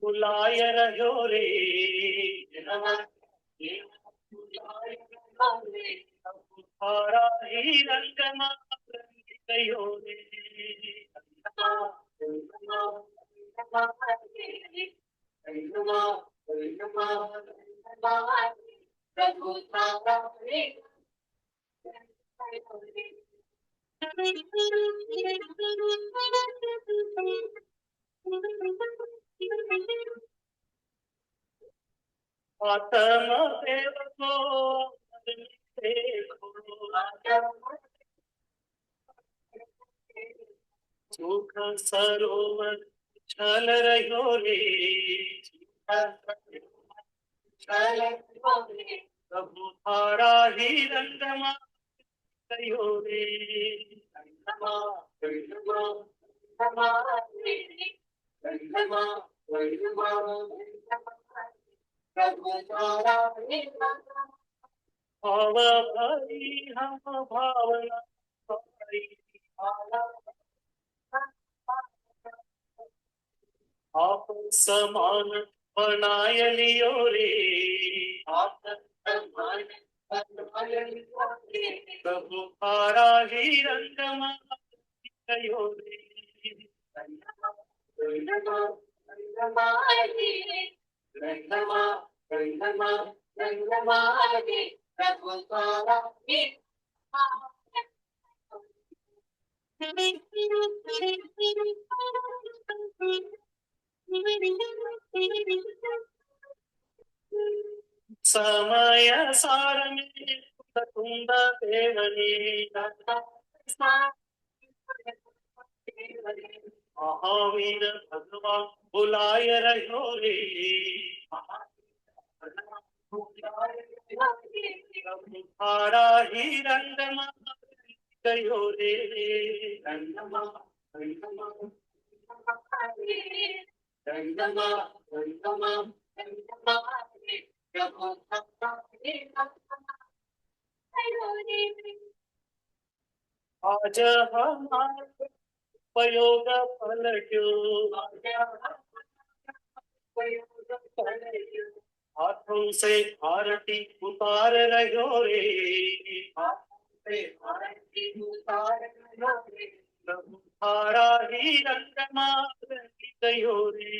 बुलाय रहो रे। तारा ही रंग गयो रे। आत्म देव को देखो, सुख सरोवर छल रहो रे। प्रभु थारा ही रंग गयो रे। भाव भरी हम भावना भरी, आप समान बनाय लियो रे। प्रभु तारा ही रंग गयो रे। समय सार में कुंद देवनी, महावीर भगवान बुलाय रहो रे। प्रभु तारा ही रंग गयो रे। आज हमारे प्रयोग पलटो, हाथों से आरती उतार रहो रे। प्रभु तारा ही रंग गयो रे।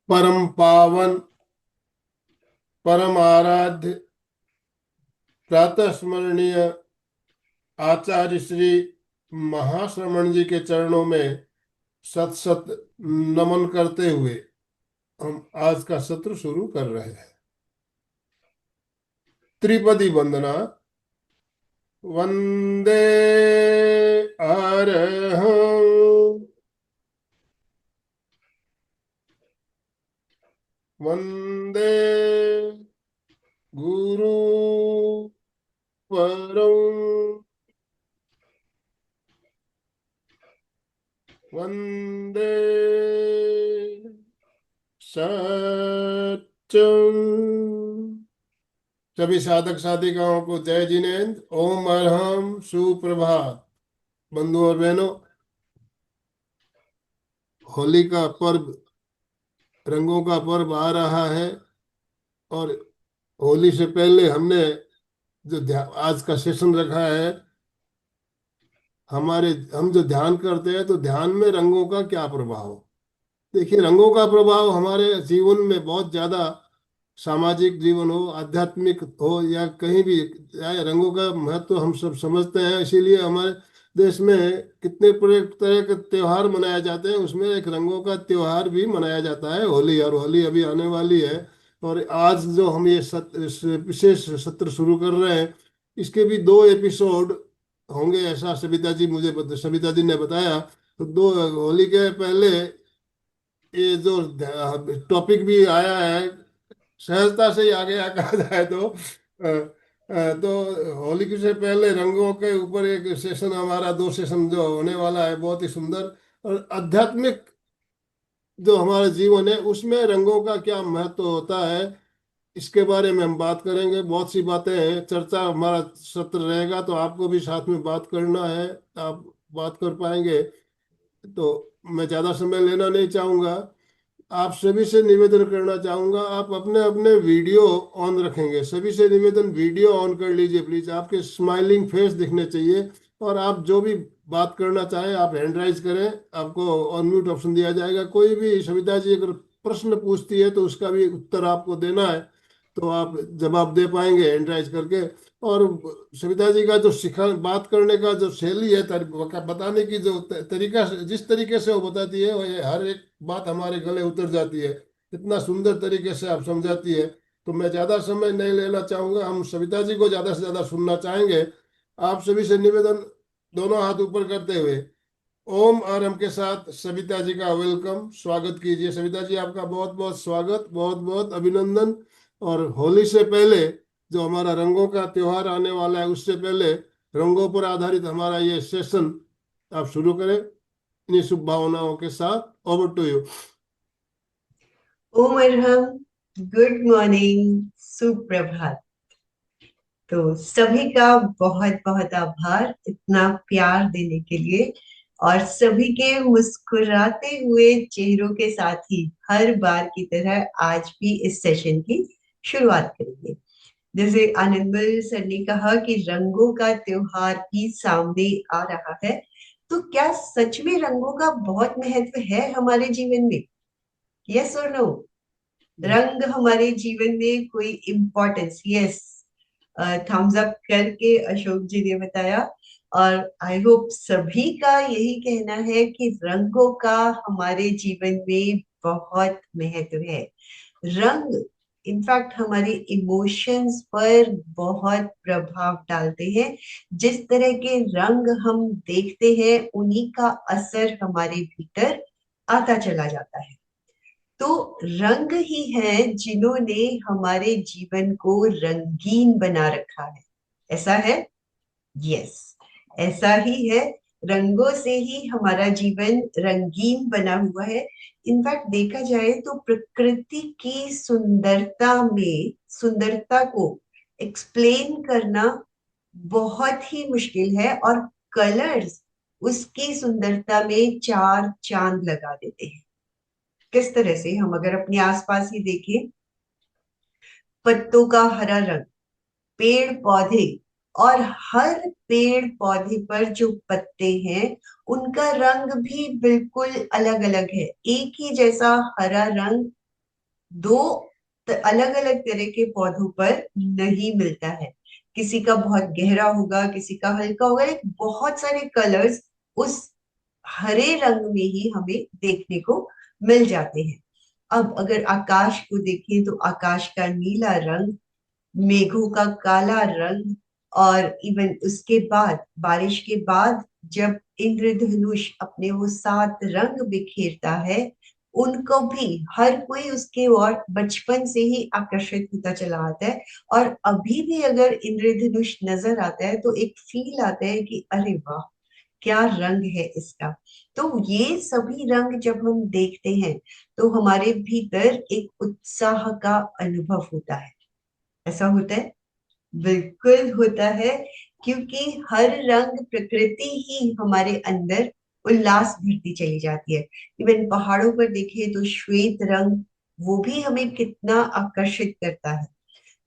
परम पावन परम आराध्य प्रातः स्मरणीय आचार्य श्री महाश्रमण जी के चरणों में सत सत नमन करते हुए हम आज का सत्र शुरू कर रहे हैं। त्रिपदी वंदना। वंदे अरहं वंदे गुरु परम वंदे सत्यम। सभी साधक साधिकाओं को जय जिनेन्द्र। ओम अरहम सुप्रभात। बंधु और बहनों, होली का पर्व, रंगों का पर्व आ रहा है और होली से पहले हमने जो आज का सेशन रखा है, हम जो ध्यान करते हैं तो ध्यान में रंगों का क्या प्रभाव। देखिए, रंगों का प्रभाव हमारे जीवन में बहुत ज्यादा, सामाजिक जीवन हो, आध्यात्मिक हो या कहीं भी, रंगों का महत्व हम सब समझते हैं। इसीलिए हमारे देश में कितने तरह के त्योहार मनाए जाते हैं, उसमें एक रंगों का त्योहार भी मनाया जाता है, होली। और होली अभी आने वाली है और आज जो हम ये विशेष सत्र शुरू कर रहे हैं, इसके भी 2 एपिसोड होंगे, ऐसा सविता जी ने बताया। तो दो होली के पहले ये जो टॉपिक भी आया है, सहजता से ही आ गया कहा जाए तो, तो होली से पहले रंगों के ऊपर एक सेशन, हमारा 2 सेशन जो होने वाला है, बहुत ही सुंदर और आध्यात्मिक जो हमारा जीवन है उसमें रंगों का क्या महत्व होता है, इसके बारे में हम बात करेंगे। बहुत सी बातें हैं, चर्चा हमारा सत्र रहेगा, तो आपको भी साथ में बात करना है, आप बात कर पाएंगे। तो मैं ज़्यादा समय लेना नहीं चाहूँगा। आप सभी से निवेदन करना चाहूँगा, आप अपने अपने वीडियो ऑन रखेंगे। सभी से निवेदन, वीडियो ऑन कर लीजिए प्लीज़, आपके स्माइलिंग फेस दिखने चाहिए। और आप जो भी बात करना चाहें आप हैंड राइज करें, आपको ऑनम्यूट ऑप्शन दिया जाएगा। कोई भी सविता जी अगर प्रश्न पूछती है तो उसका भी उत्तर आपको देना है, तो आप जवाब दे पाएंगे हैंड राइज करके। और सविता जी का जो सिखा बात करने का जो शैली है, बताने की जो तरीका, जिस तरीके से वो बताती है, वो ये हर एक बात हमारे गले उतर जाती है। इतना सुंदर तरीके से आप समझाती है। तो मैं ज़्यादा समय नहीं लेना चाहूँगा, हम सविता जी को ज़्यादा से ज़्यादा सुनना चाहेंगे। आप सभी से निवेदन, दोनों हाथ ऊपर करते हुए ओम आरंभ के साथ सविता जी का वेलकम, स्वागत कीजिए। सविता जी आपका बहुत बहुत स्वागत, बहुत बहुत अभिनंदन। और होली से पहले जो हमारा रंगों का त्योहार आने वाला है, उससे पहले रंगों पर आधारित हमारा ये सेशन आप शुरू करें इन्हीं शुभ भावनाओं के साथ। Over to you. ओम अरहम, गुड मॉर्निंग, सुप्रभात। तो सभी का बहुत बहुत आभार इतना प्यार देने के लिए, और सभी के मुस्कुराते हुए चेहरों के साथ ही हर बार की तरह आज भी इस सेशन की शुरुआत करेंगे। जैसे आनंदमल सर ने कहा कि रंगों का त्योहार भी सामने आ रहा है, तो क्या सच में रंगों का बहुत महत्व है हमारे जीवन में? यस और नो? रंग हमारे जीवन में कोई इम्पोर्टेंस? यस, थम्स अप करके अशोक जी ने बताया। और आई होप सभी का यही कहना है कि रंगों का हमारे जीवन में बहुत महत्व है। रंग इनफैक्ट हमारे इमोशंस पर बहुत प्रभाव डालते हैं। जिस तरह के रंग हम देखते हैं उन्हीं का असर हमारे भीतर आता चला जाता है। तो रंग ही है जिन्होंने हमारे जीवन को रंगीन बना रखा है। ऐसा है? यस, ऐसा ही है। रंगों से ही हमारा जीवन रंगीन बना हुआ है। इनफैक्ट देखा जाए तो प्रकृति की सुंदरता को एक्सप्लेन करना बहुत ही मुश्किल है, और कलर्स उसकी सुंदरता में चार चांद लगा देते हैं। किस तरह से? हम अगर अपने आसपास ही देखें, पत्तों का हरा रंग, पेड़ पौधे, और हर पेड़ पौधे पर जो पत्ते हैं उनका रंग भी बिल्कुल अलग अलग है। एक ही जैसा हरा रंग दो अलग अलग तरह के पौधों पर नहीं मिलता है। किसी का बहुत गहरा होगा, किसी का हल्का होगा, एक बहुत सारे कलर्स उस हरे रंग में ही हमें देखने को मिल जाते हैं। अब अगर आकाश को देखें तो आकाश का नीला रंग, मेघों का काला रंग, और इवन उसके बाद बारिश के बाद जब इंद्रधनुष अपने वो 7 रंग बिखेरता है, उनको भी हर कोई उसके ओर बचपन से ही आकर्षित होता चला आता है। और अभी भी अगर इंद्रधनुष नजर आता है तो एक फील आता है कि अरे वाह, क्या रंग है इसका। तो ये सभी रंग जब हम देखते हैं तो हमारे भीतर एक उत्साह का अनुभव होता है। ऐसा होता है? बिल्कुल होता है, क्योंकि हर रंग प्रकृति ही हमारे अंदर उल्लास भरती चली जाती है। इवन पहाड़ों पर देखें तो श्वेत रंग, वो भी हमें कितना आकर्षित करता है।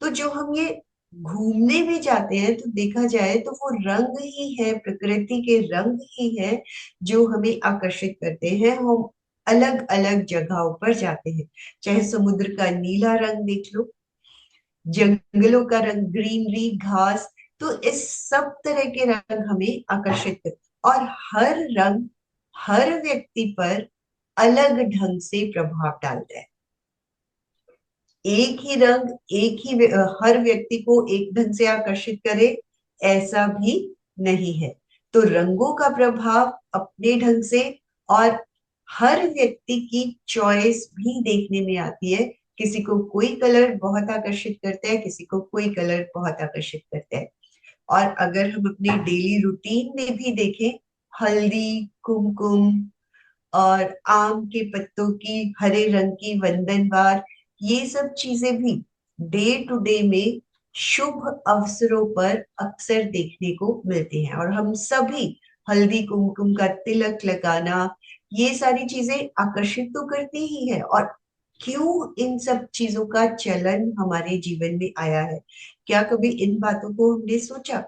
तो जो हम ये घूमने भी जाते हैं तो देखा जाए तो वो रंग ही है, प्रकृति के रंग ही है जो हमें आकर्षित करते हैं। हम अलग अलग जगहों पर जाते हैं, चाहे समुद्र का नीला रंग देख लो, जंगलों का रंग, ग्रीनरी, घास, तो इस सब तरह के रंग हमें आकर्षित करते हैं। और हर रंग हर व्यक्ति पर अलग ढंग से प्रभाव डालता है। एक ही रंग हर व्यक्ति को एक ढंग से आकर्षित करे, ऐसा भी नहीं है। तो रंगों का प्रभाव अपने ढंग से, और हर व्यक्ति की चॉइस भी देखने में आती है किसी को कोई कलर बहुत आकर्षित करता है, किसी को कोई कलर बहुत आकर्षित करता है। और अगर हम अपने डेली रूटीन में भी देखें, हल्दी, कुमकुम और आम के पत्तों की हरे रंग की वंदनवार, ये सब चीजें भी डे टू डे में शुभ अवसरों पर अक्सर देखने को मिलती हैं। और हम सभी हल्दी कुमकुम का तिलक लगाना, ये सारी चीजें आकर्षित तो करती ही है। और क्यों इन सब चीजों का चलन हमारे जीवन में आया है, क्या कभी इन बातों को हमने सोचा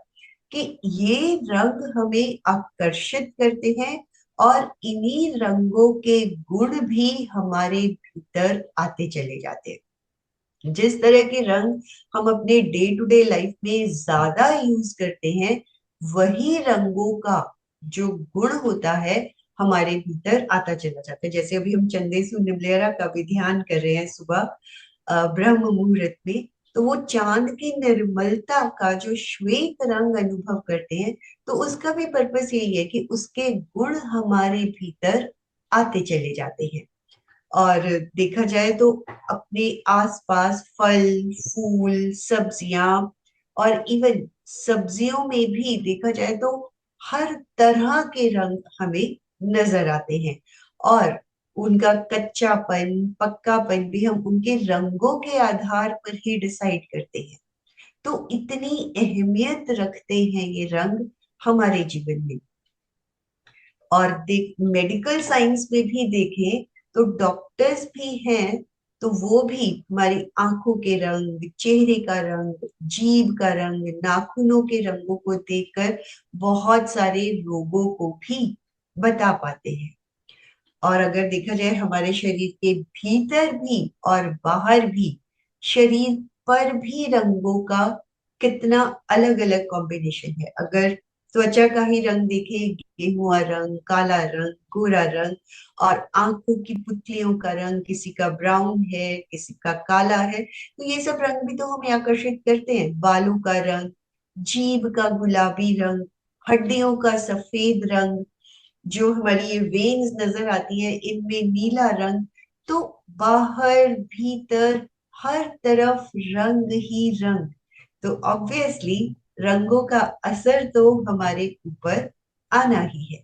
कि ये रंग हमें आकर्षित करते हैं और इन्हीं रंगों के गुण भी हमारे भीतर आते चले जाते हैं। जिस तरह के रंग हम अपने डे टू डे लाइफ में ज्यादा यूज करते हैं, वही रंगों का जो गुण होता है हमारे भीतर आता चला जाता है। जैसे अभी हम चंदेसु निमलेरा का भी ध्यान कर रहे हैं सुबह ब्रह्म मुहूर्त में, तो वो चांद की निर्मलता का जो श्वेत रंग अनुभव करते हैं, तो उसका भी पर्पस यही है कि उसके गुण हमारे भीतर आते चले जाते हैं। और देखा जाए तो अपने आसपास फल, फूल, सब्जियां, और इवन सब्जियों में भी देखा जाए तो हर तरह के रंग हमें नजर आते हैं। और उनका कच्चापन, पक्कापन भी हम उनके रंगों के आधार पर ही डिसाइड करते हैं। तो इतनी अहमियत रखते हैं ये रंग हमारे जीवन में। और देख, मेडिकल साइंस में भी देखें तो डॉक्टर्स भी हैं, तो वो भी हमारी आंखों के रंग, चेहरे का रंग, जीभ का रंग, नाखूनों के रंगों को देखकर बहुत सारे रोगों को भी बता पाते हैं। और अगर देखा जाए हमारे शरीर के भीतर भी और बाहर भी, शरीर पर भी रंगों का कितना अलग अलग कॉम्बिनेशन है। अगर त्वचा का ही रंग देखें, गेहुआ रंग, काला रंग, गोरा रंग, और आंखों की पुतलियों का रंग, किसी का ब्राउन है, किसी का काला है, तो ये सब रंग भी तो हमें आकर्षित करते हैं। बालों का रंग, जीभ का गुलाबी रंग, हड्डियों का सफेद रंग, जो हमारी ये वेन्स नजर आती है इनमें नीला रंग। तो बाहर भीतर हर तरफ रंग ही रंग। तो ऑब्वियसली रंगों का असर तो हमारे ऊपर आना ही है।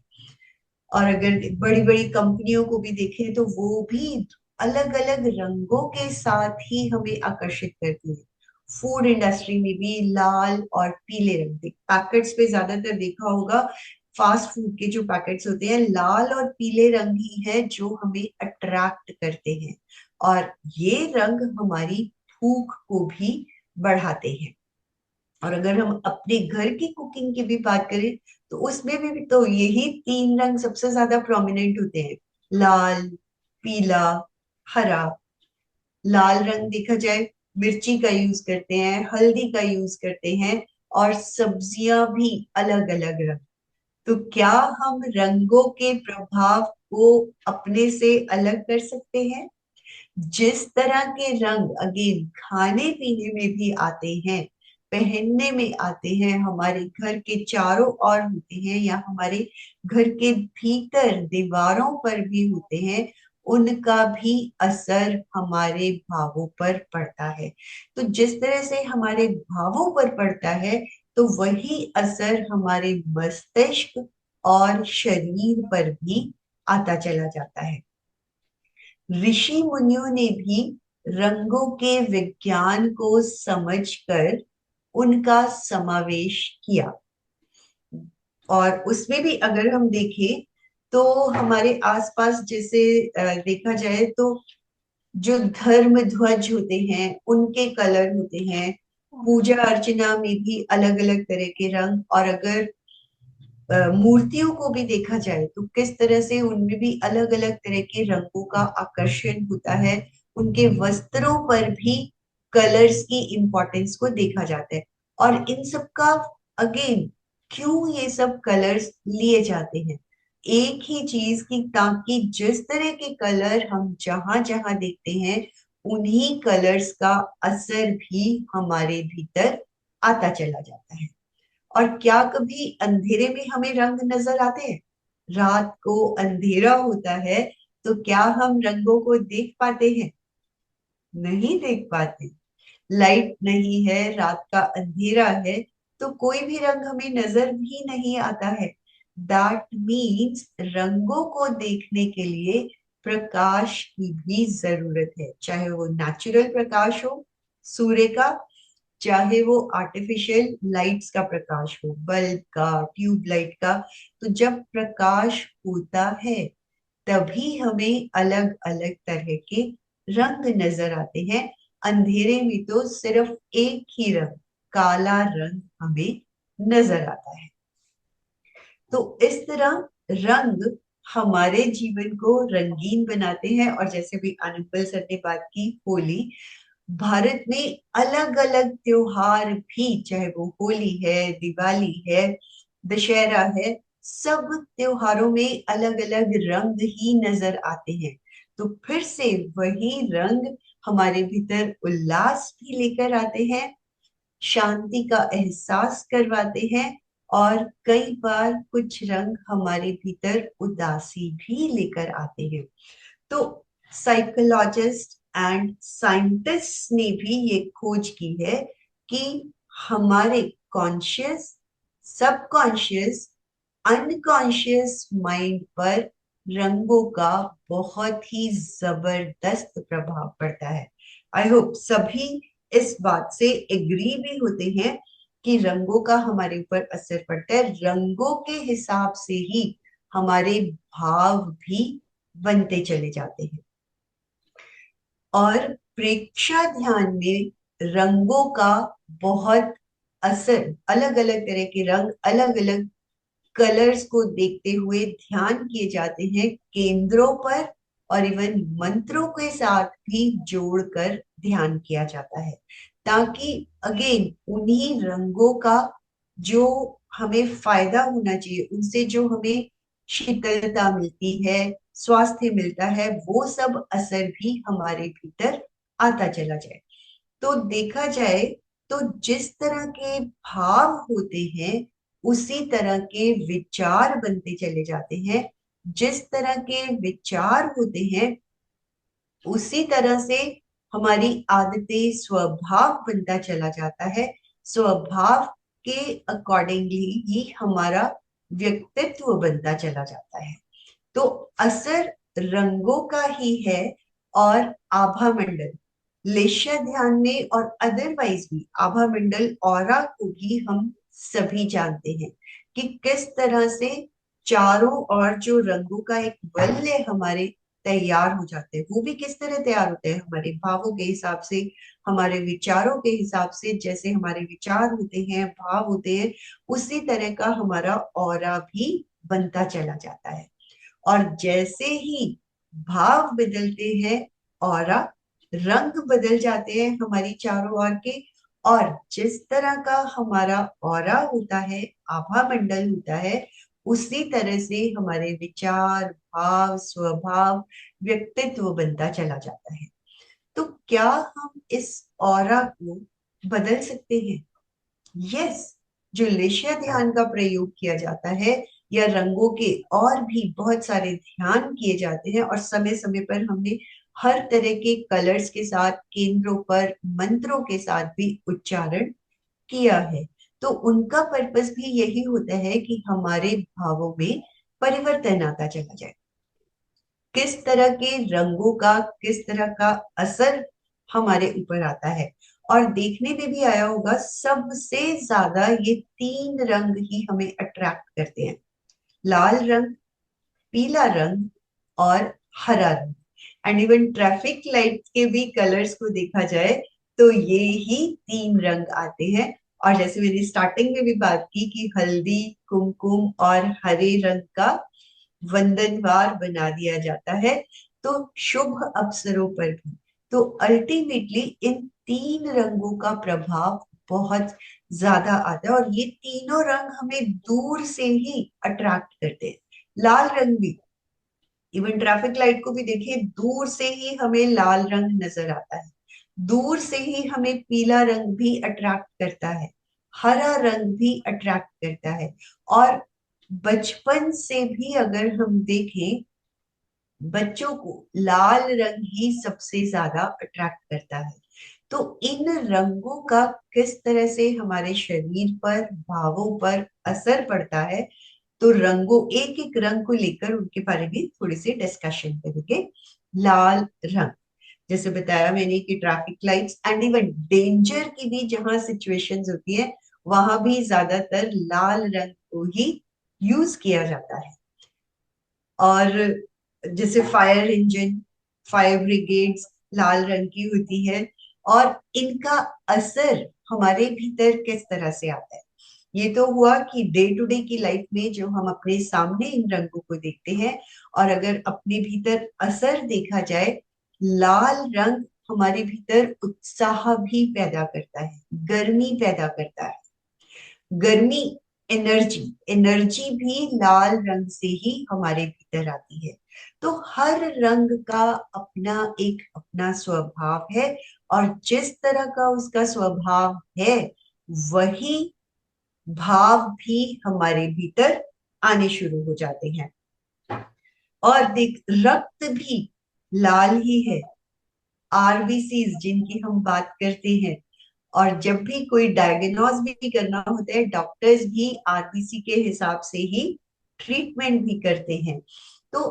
और अगर बड़ी बड़ी कंपनियों को भी देखें तो वो भी अलग अलग रंगों के साथ ही हमें आकर्षित करती है। फूड इंडस्ट्री में भी लाल और पीले रंग, पैकेट्स पे ज्यादातर देखा होगा, फास्ट फूड के जो पैकेट्स होते हैं, लाल और पीले रंग ही है जो हमें अट्रैक्ट करते हैं। और ये रंग हमारी भूख को भी बढ़ाते हैं। और अगर हम अपने घर की कुकिंग की भी बात करें तो उसमें भी तो यही तीन रंग सबसे ज्यादा प्रोमिनेंट होते हैं, लाल, पीला, हरा। लाल रंग देखा जाए मिर्ची का यूज करते हैं, हल्दी का यूज करते हैं, और सब्जियां भी अलग अलग रंग। तो क्या हम रंगों के प्रभाव को अपने से अलग कर सकते हैं? जिस तरह के रंग अगेन खाने पीने में भी आते हैं, पहनने में आते हैं, हमारे घर के चारों ओर होते हैं, या हमारे घर के भीतर दीवारों पर भी होते हैं, उनका भी असर हमारे भावों पर पड़ता है। तो जिस तरह से हमारे भावों पर पड़ता है, तो वही असर हमारे मस्तिष्क और शरीर पर भी आता चला जाता है। ऋषि मुनियों ने भी रंगों के विज्ञान को समझकर उनका समावेश किया। और उसमें भी अगर हम देखें तो हमारे आसपास जैसे देखा जाए तो जो धर्म ध्वज होते हैं उनके कलर होते हैं, पूजा अर्चना में भी अलग अलग तरह के रंग। और अगर मूर्तियों को भी देखा जाए तो किस तरह से उनमें भी अलग अलग तरह के रंगों का आकर्षण होता है। उनके वस्त्रों पर भी कलर्स की इंपॉर्टेंस को देखा जाता है। और इन सब का अगेन क्यों ये सब कलर्स लिए जाते हैं, एक ही चीज की, ताकि जिस तरह के कलर हम जहां जहां देखते हैं, उन्हीं कलर्स का असर भी हमारे भीतर आता चला जाता है। और क्या कभी अंधेरे में हमें रंग नजर आते हैं? रात को अंधेरा होता है तो क्या हम रंगों को देख पाते हैं? नहीं देख पाते। लाइट नहीं है, रात का अंधेरा है, तो कोई भी रंग हमें नजर भी नहीं आता है। दैट मीन्स रंगों को देखने के लिए प्रकाश की भी जरूरत है, चाहे वो नेचुरल प्रकाश हो सूर्य का, चाहे वो आर्टिफिशियल लाइट्स का प्रकाश हो, बल्ब का, ट्यूब लाइट का। तो जब प्रकाश होता है तभी हमें अलग अलग तरह के रंग नजर आते हैं। अंधेरे में तो सिर्फ एक ही रंग, काला रंग हमें नजर आता है। तो इस तरह रंग हमारे जीवन को रंगीन बनाते हैं। और जैसे भी अनुपल सर ने बात की, होली, भारत में अलग अलग त्योहार भी, चाहे वो होली है, दिवाली है, दशहरा है, सब त्योहारों में अलग अलग रंग ही नजर आते हैं। तो फिर से वही रंग हमारे भीतर उल्लास भी लेकर आते हैं, शांति का एहसास करवाते हैं, और कई बार कुछ रंग हमारे भीतर उदासी भी लेकर आते हैं। तो साइकोलॉजिस्ट एंड साइंटिस्ट ने भी ये खोज की है कि हमारे कॉन्शियस, सबकॉन्शियस, अनकॉन्शियस माइंड पर रंगों का बहुत ही जबरदस्त प्रभाव पड़ता है। आई होप सभी इस बात से एग्री भी होते हैं कि रंगों का हमारे ऊपर असर पड़ता है। रंगों के हिसाब से ही हमारे भाव भी बनते चले जाते हैं। और प्रेक्षा ध्यान में रंगों का बहुत असर, अलग अलग तरह के रंग, अलग अलग कलर्स को देखते हुए ध्यान किए जाते हैं केंद्रों पर, और इवन मंत्रों के साथ भी जोड़कर ध्यान किया जाता है, ताकि अगेन उन्हीं रंगों का जो हमें फायदा होना चाहिए, उनसे जो हमें शीतलता मिलती है, स्वास्थ्य मिलता है, वो सब असर भी हमारे भीतर आता चला जाए। तो देखा जाए तो जिस तरह के भाव होते हैं उसी तरह के विचार बनते चले जाते हैं। जिस तरह के विचार होते हैं उसी तरह से हमारी आदतें, स्वभाव बनता चला जाता है। स्वभाव के अकॉर्डिंगली ही हमारा व्यक्तित्व बनता चला जाता है। तो असर रंगों का ही है। और आभा मंडल, लेशा ध्यान में और अदरवाइज भी आभा मंडल, ऑरा को भी हम सभी जानते हैं कि किस तरह से चारों ओर जो रंगों का एक वलय हमारे तैयार हो जाते हैं, वो भी किस तरह तैयार होते हैं, हमारे भावों के हिसाब से, हमारे विचारों के हिसाब से। जैसे हमारे विचार होते हैं, भाव होते हैं, उसी तरह का हमारा ऑरा भी बनता चला जाता है। और जैसे ही भाव बदलते हैं, ऑरा, रंग बदल जाते हैं हमारी चारों ओर के। और जिस तरह का हमारा ऑरा होता है, आभा मंडल होता है, उसी तरह से हमारे विचार, भाव, स्वभाव, व्यक्तित्व बनता चला जाता है। तो क्या हम इस ऑरा को बदल सकते हैं? यस। जो लेशा ध्यान का प्रयोग किया जाता है, या रंगों के और भी बहुत सारे ध्यान किए जाते हैं, और समय समय पर हमने हर तरह के कलर्स के साथ, केंद्रों पर मंत्रों के साथ भी उच्चारण किया है, तो उनका पर्पस भी यही होता है कि हमारे भावों में परिवर्तन आता चला जाए। किस तरह के रंगों का, किस तरह का असर हमारे ऊपर आता है। और देखने में भी आया होगा, सबसे ज्यादा ये तीन रंग ही हमें अट्रैक्ट करते हैं: लाल रंग, पीला रंग, और हरा रंग। एंड इवन ट्रैफिक लाइट के भी कलर्स को देखा जाए तो ये ही तीन रंग आते हैं। और जैसे मैंने स्टार्टिंग में भी बात की कि हल्दी, कुमकुम और हरे रंग का वंदनवार बना दिया जाता है, तो शुभ अवसरों पर भी। तो अल्टीमेटली इन तीन रंगों का प्रभाव बहुत ज्यादा आता है, और ये तीनों रंग हमें दूर से ही अट्रैक्ट करते हैं। लाल रंग भी, इवन ट्रैफिक लाइट को भी देखिए, दूर से ही हमें लाल रंग नजर आता है, दूर से ही हमें पीला रंग भी अट्रैक्ट करता है, हरा रंग भी अट्रैक्ट करता है। और बचपन से भी अगर हम देखें बच्चों को लाल रंग ही सबसे ज्यादा अट्रैक्ट करता है। तो इन रंगों का किस तरह से हमारे शरीर पर, भावों पर असर पड़ता है, तो रंगों, एक एक रंग को लेकर उनके बारे में थोड़ी सी डिस्कशन करेंगे। लाल रंग, जैसे बताया मैंने कि traffic lights and even danger की भी जहां सिचुएशंस होती है, वहां भी ज्यादातर लाल रंग को ही यूज किया जाता है। और जैसे फायर इंजन, फायर ब्रिगेड्स लाल रंग की होती है। और इनका असर हमारे भीतर किस तरह से आता है, ये तो हुआ कि डे टू डे की लाइफ में जो हम अपने सामने इन रंगों को देखते हैं। और अगर अपने भीतर असर देखा जाए, लाल रंग हमारे भीतर उत्साह भी पैदा करता है, गर्मी पैदा करता है। गर्मी, एनर्जी, एनर्जी भी लाल रंग से ही हमारे भीतर आती है। तो हर रंग का अपना एक अपना स्वभाव है, और जिस तरह का उसका स्वभाव है, वही भाव भी हमारे भीतर आने शुरू हो जाते हैं। और देख, रक्त भी लाल ही है। आरबीसीज जिनकी हम बात करते हैं, और जब भी कोई डायग्नोज भी करना होता है, डॉक्टर्स भी आरबीसी के हिसाब से ही ट्रीटमेंट भी करते हैं। तो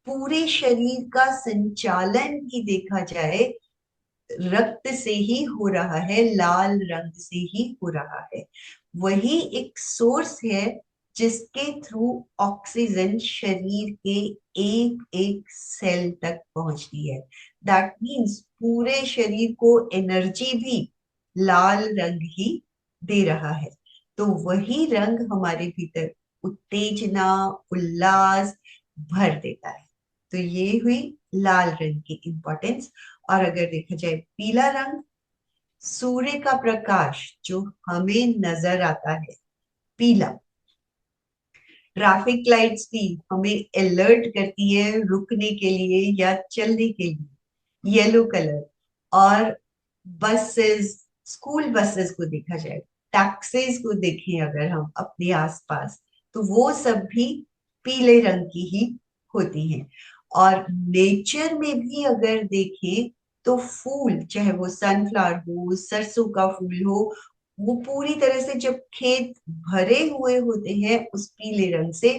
पूरे शरीर का संचालन भी देखा जाए, रक्त से ही हो रहा है, लाल रंग से ही हो रहा है। वही एक सोर्स है जिसके थ्रू ऑक्सीजन शरीर के एक एक सेल तक पहुंचती है। दैट मीन्स पूरे शरीर को एनर्जी भी लाल रंग ही दे रहा है। तो वही रंग हमारे भीतर उत्तेजना, उल्लास भर देता है। तो ये हुई लाल रंग की इंपॉर्टेंस। और अगर देखा जाए पीला रंग, सूर्य का प्रकाश जो हमें नजर आता है, पीला। ट्रैफिक लाइट्स भी हमें अलर्ट करती है रुकने के लिए या चलने के लिए, येलो कलर। और बसेस, स्कूल बसेस को देखा जाए, टैक्सीज को देखें अगर हम अपने आसपास, तो वो सब भी पीले रंग की ही होती हैं। और नेचर में भी अगर देखें, तो फूल, चाहे वो सनफ्लावर हो, सरसों का फूल हो, वो पूरी तरह से जब खेत भरे हुए होते हैं उस पीले रंग से,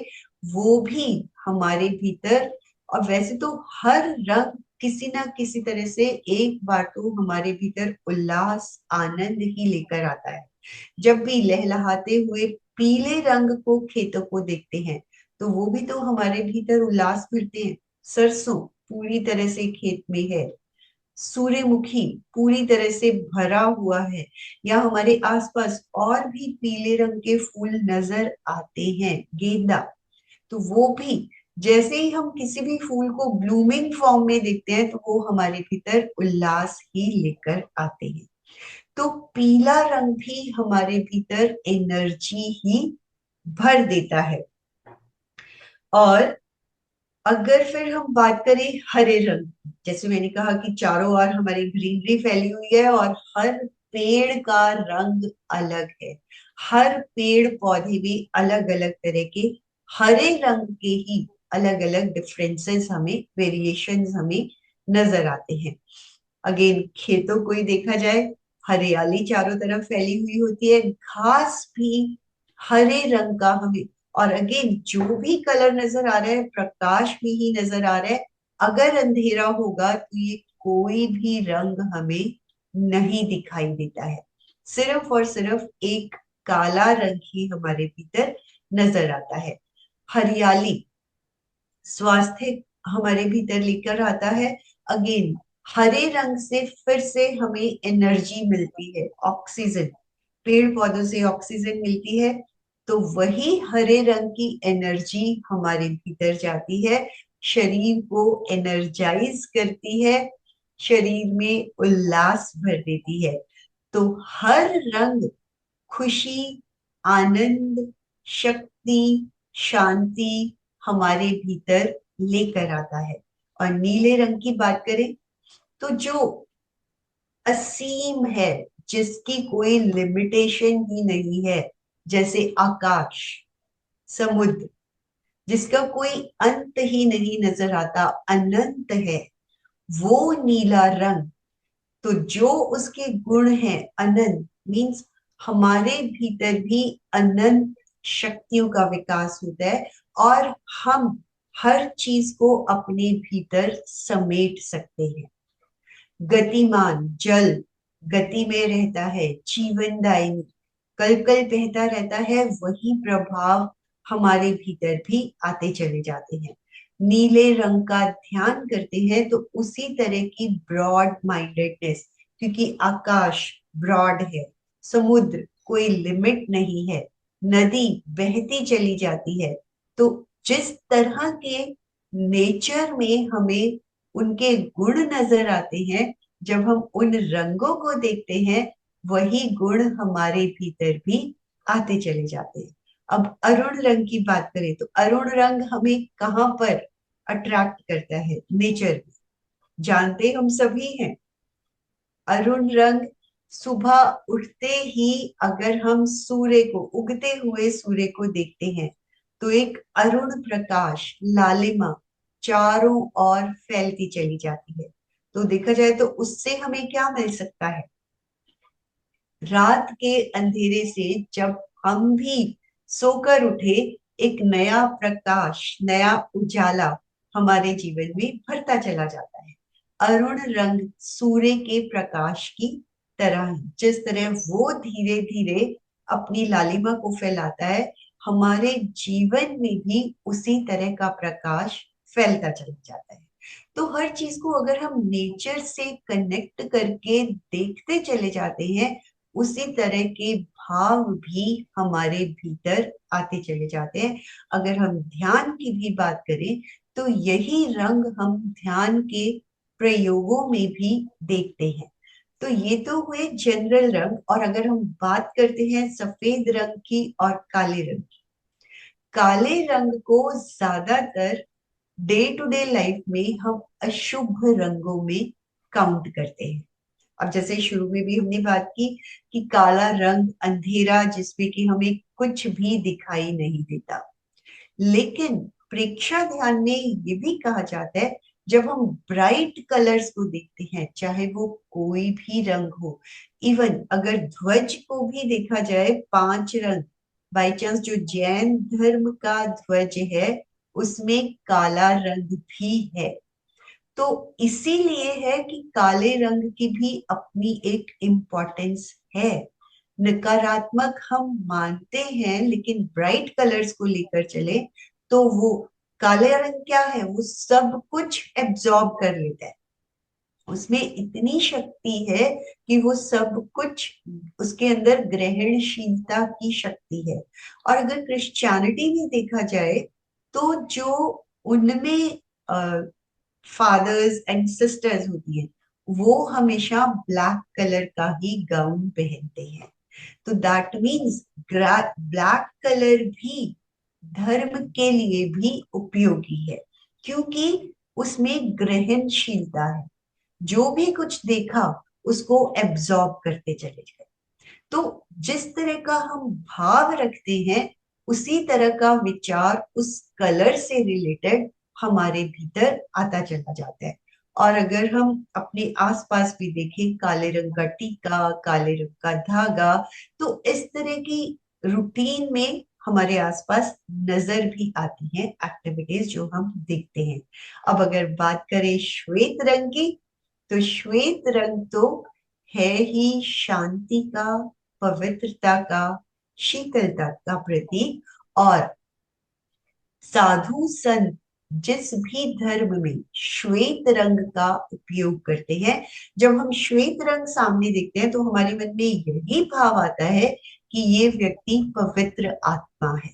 वो भी हमारे भीतर। और वैसे तो हर रंग किसी ना किसी तरह से एक बार तो हमारे भीतर उल्लास, आनंद ही लेकर आता है। जब भी लहलहाते हुए पीले रंग को, खेतों को देखते हैं, तो वो भी तो हमारे भीतर उल्लास भरते हैं। सरसों पूरी तरह से खेत में है, सूर्यमुखी पूरी तरह से भरा हुआ है, या हमारे आसपास और भी पीले रंग के फूल नजर आते हैं, गेंदा। तो वो भी, जैसे ही हम किसी भी फूल को ब्लूमिंग फॉर्म में देखते हैं, तो वो हमारे भीतर उल्लास ही लेकर आते हैं। तो पीला रंग भी हमारे भीतर एनर्जी ही भर देता है। और अगर फिर हम बात करें हरे रंग की, जैसे मैंने कहा कि चारों ओर हमारी ग्रीनरी फैली हुई है, और हर पेड़ का रंग अलग है। हर पेड़ पौधे में अलग अलग तरह के हरे रंग के ही अलग अलग डिफरेंसेस हमें, वेरिएशंस हमें नजर आते हैं। अगेन खेतों को ही देखा जाए, हरियाली चारों तरफ फैली हुई होती है, घास भी हरे रंग का हमें। और अगेन जो भी कलर नजर आ रहा है, प्रकाश में ही नजर आ रहा है। अगर अंधेरा होगा तो ये कोई भी रंग हमें नहीं दिखाई देता है, सिर्फ और सिर्फ एक काला रंग ही हमारे भीतर नजर आता है। हरियाली स्वास्थ्य हमारे भीतर लेकर आता है। अगेन हरे रंग से फिर से हमें एनर्जी मिलती है, ऑक्सीजन, पेड़ पौधों से ऑक्सीजन मिलती है। तो वही हरे रंग की एनर्जी हमारे भीतर जाती है, शरीर को एनर्जाइज करती है, शरीर में उल्लास भर देती है। तो हर रंग खुशी, आनंद, शक्ति, शांति हमारे भीतर लेकर आता है। और नीले रंग की बात करें, तो जो असीम है, जिसकी कोई लिमिटेशन ही नहीं है, जैसे आकाश, समुद्र, जिसका कोई अंत ही नहीं नजर आता, अनंत है, वो नीला रंग। तो जो उसके गुण हैं अनंत, मीन्स हमारे भीतर भी अनंत शक्तियों का विकास होता है और हम हर चीज को अपने भीतर समेट सकते हैं। गतिमान जल गति में रहता है, जीवनदायी कल कल बहता रहता है, वही प्रभाव हमारे भीतर भी आते चले जाते हैं। नीले रंग का ध्यान करते हैं तो उसी तरह की ब्रॉड माइंडेडनेस, क्योंकि आकाश ब्रॉड है, समुद्र कोई लिमिट नहीं है, नदी बहती चली जाती है। तो जिस तरह के नेचर में हमें उनके गुण नजर आते हैं, जब हम उन रंगों को देखते हैं, वही गुण हमारे भीतर भी आते चले जाते हैं। अब अरुण रंग की बात करें तो अरुण रंग हमें कहाँ पर अट्रैक्ट करता है? नेचर में, जानते हम सभी हैं। अरुण रंग सुबह उठते ही अगर हम सूर्य को, उगते हुए सूर्य को देखते हैं, तो एक अरुण प्रकाश, लालिमा चारों ओर फैलती चली जाती है। तो देखा जाए तो उससे हमें क्या मिल सकता है? रात के अंधेरे से जब हम भी सोकर उठे, एक नया प्रकाश, नया उजाला हमारे जीवन में भरता चला जाता है। अरुण रंग सूर्य के प्रकाश की तरह है। जिस तरह वो धीरे धीरे अपनी लालिमा को फैलाता है, हमारे जीवन में भी उसी तरह का प्रकाश फैलता चला जाता है। तो हर चीज को अगर हम नेचर से कनेक्ट करके देखते चले जाते हैं, उसी तरह के भाव भी हमारे भीतर आते चले जाते हैं। अगर हम ध्यान की भी बात करें तो यही रंग हम ध्यान के प्रयोगों में भी देखते हैं। तो ये तो हुए जनरल रंग। और अगर हम बात करते हैं सफेद रंग की और काले रंग की, काले रंग को ज्यादातर डे टू डे लाइफ में हम अशुभ रंगों में काउंट करते हैं। अब जैसे शुरू में भी हमने बात की कि काला रंग अंधेरा, जिसमें कि हमें कुछ भी दिखाई नहीं देता। लेकिन प्रेक्षा ध्यान में ये भी कहा जाता है, जब हम ब्राइट कलर्स को देखते हैं, चाहे वो कोई भी रंग हो, इवन अगर ध्वज को भी देखा जाए, 5 रंग, बाई चांस जो जैन धर्म का ध्वज है उसमें काला रंग भी है। तो इसीलिए है कि काले रंग की भी अपनी एक इम्पोर्टेंस है। नकारात्मक हम मानते हैं, लेकिन ब्राइट कलर्स को लेकर चले तो वो काले रंग क्या है, वो सब कुछ एब्जॉर्ब कर लेता है। उसमें इतनी शक्ति है कि वो सब कुछ, उसके अंदर ग्रहणशीलता की शक्ति है। और अगर क्रिश्चियनिटी में देखा जाए तो जो उनमें फादर्स एंड सिस्टर्स होती हैं, वो हमेशा ब्लैक कलर का ही गाउन पहनते हैं। तो दैट मीन्स ब्लैक कलर भी धर्म के लिए भी उपयोगी है, क्योंकि उसमें ग्रहणशीलता है। जो भी कुछ देखा उसको एब्जॉर्ब करते चले गए। तो जिस तरह का हम भाव रखते हैं, उसी तरह का विचार उस कलर से रिलेटेड हमारे भीतर आता चला जाता है। और अगर हम अपने आसपास भी देखें, काले रंग का टीका, काले रंग का धागा, तो इस तरह की रूटीन में हमारे आसपास नजर भी आती हैं एक्टिविटीज जो हम देखते हैं। अब अगर बात करें श्वेत रंग की, तो श्वेत रंग तो है ही शांति का, पवित्रता का, शीतलता का प्रतीक। और साधु संत जिस भी धर्म में श्वेत रंग का उपयोग करते हैं, जब हम श्वेत रंग सामने देखते हैं तो हमारे मन में यही भाव आता है कि ये व्यक्ति पवित्र आत्मा है।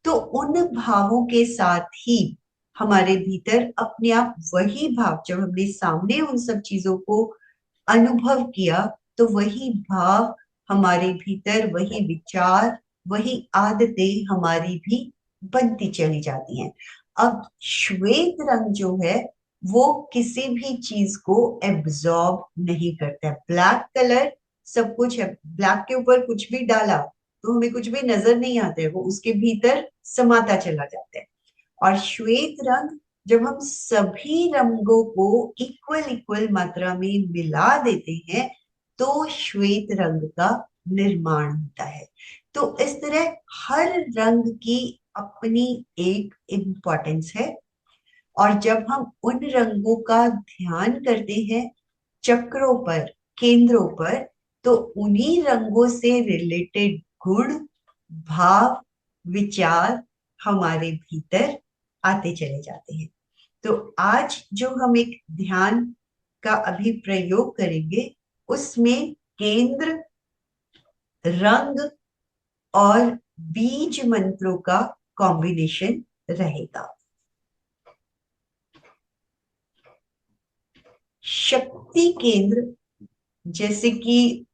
तो उन भावों के साथ ही हमारे भीतर अपने आप वही भाव, जब हमने सामने उन सब चीजों को अनुभव किया, तो वही भाव हमारे भीतर, वही विचार, वही आदतें हमारी भी बनती चली जाती हैं। अब श्वेत रंग जो है वो किसी भी चीज को एब्जॉर्ब नहीं करता है। ब्लैक कलर सब कुछ है, ब्लैक के ऊपर कुछ भी डाला तो हमें कुछ भी नजर नहीं आता है, वो उसके भीतर समाता चला जाता है। और श्वेत रंग जब हम सभी रंगों को इक्वल इक्वल मात्रा में मिला देते हैं तो श्वेत रंग का निर्माण होता है। तो इस तरह हर रंग की अपनी एक इम्पोर्टेंस है, और जब हम उन रंगों का ध्यान करते हैं चक्रों पर, केंद्रों पर, तो उन्हीं रंगों से रिलेटेड गुण, भाव, विचार हमारे भीतर आते चले जाते हैं। तो आज जो हम एक ध्यान का अभी प्रयोग करेंगे उसमें केंद्र, रंग और बीज मंत्रों का कॉम्बिनेशन रहेगा। शक्ति केंद्र, जैसे कि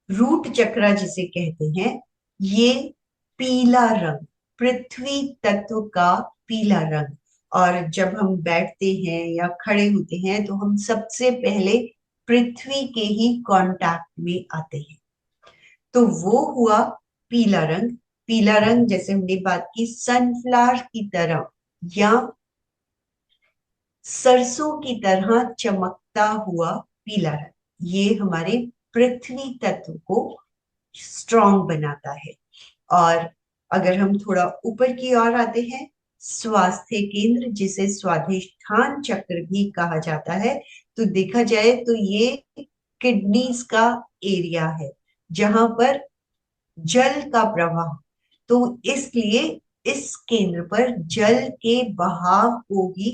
रूट चक्रा जिसे कहते हैं, ये पीला रंग, पृथ्वी तत्व का पीला रंग, और जब हम बैठते हैं या खड़े होते हैं तो हम सबसे पहले पृथ्वी के ही कांटेक्ट में आते हैं, तो वो हुआ पीला रंग। पीला रंग जैसे हमने बात की सनफ्लावर की तरह या सरसों की तरह चमकता हुआ पीला रंग, ये हमारे पृथ्वी तत्व को स्ट्रॉन्ग बनाता है। और अगर हम थोड़ा ऊपर की ओर आते हैं, स्वास्थ्य केंद्र जिसे स्वाधिष्ठान चक्र भी कहा जाता है, तो देखा जाए तो ये किडनीज का एरिया है जहां पर जल का प्रवाह, तो इसलिए इस केंद्र पर जल के बहाव को ही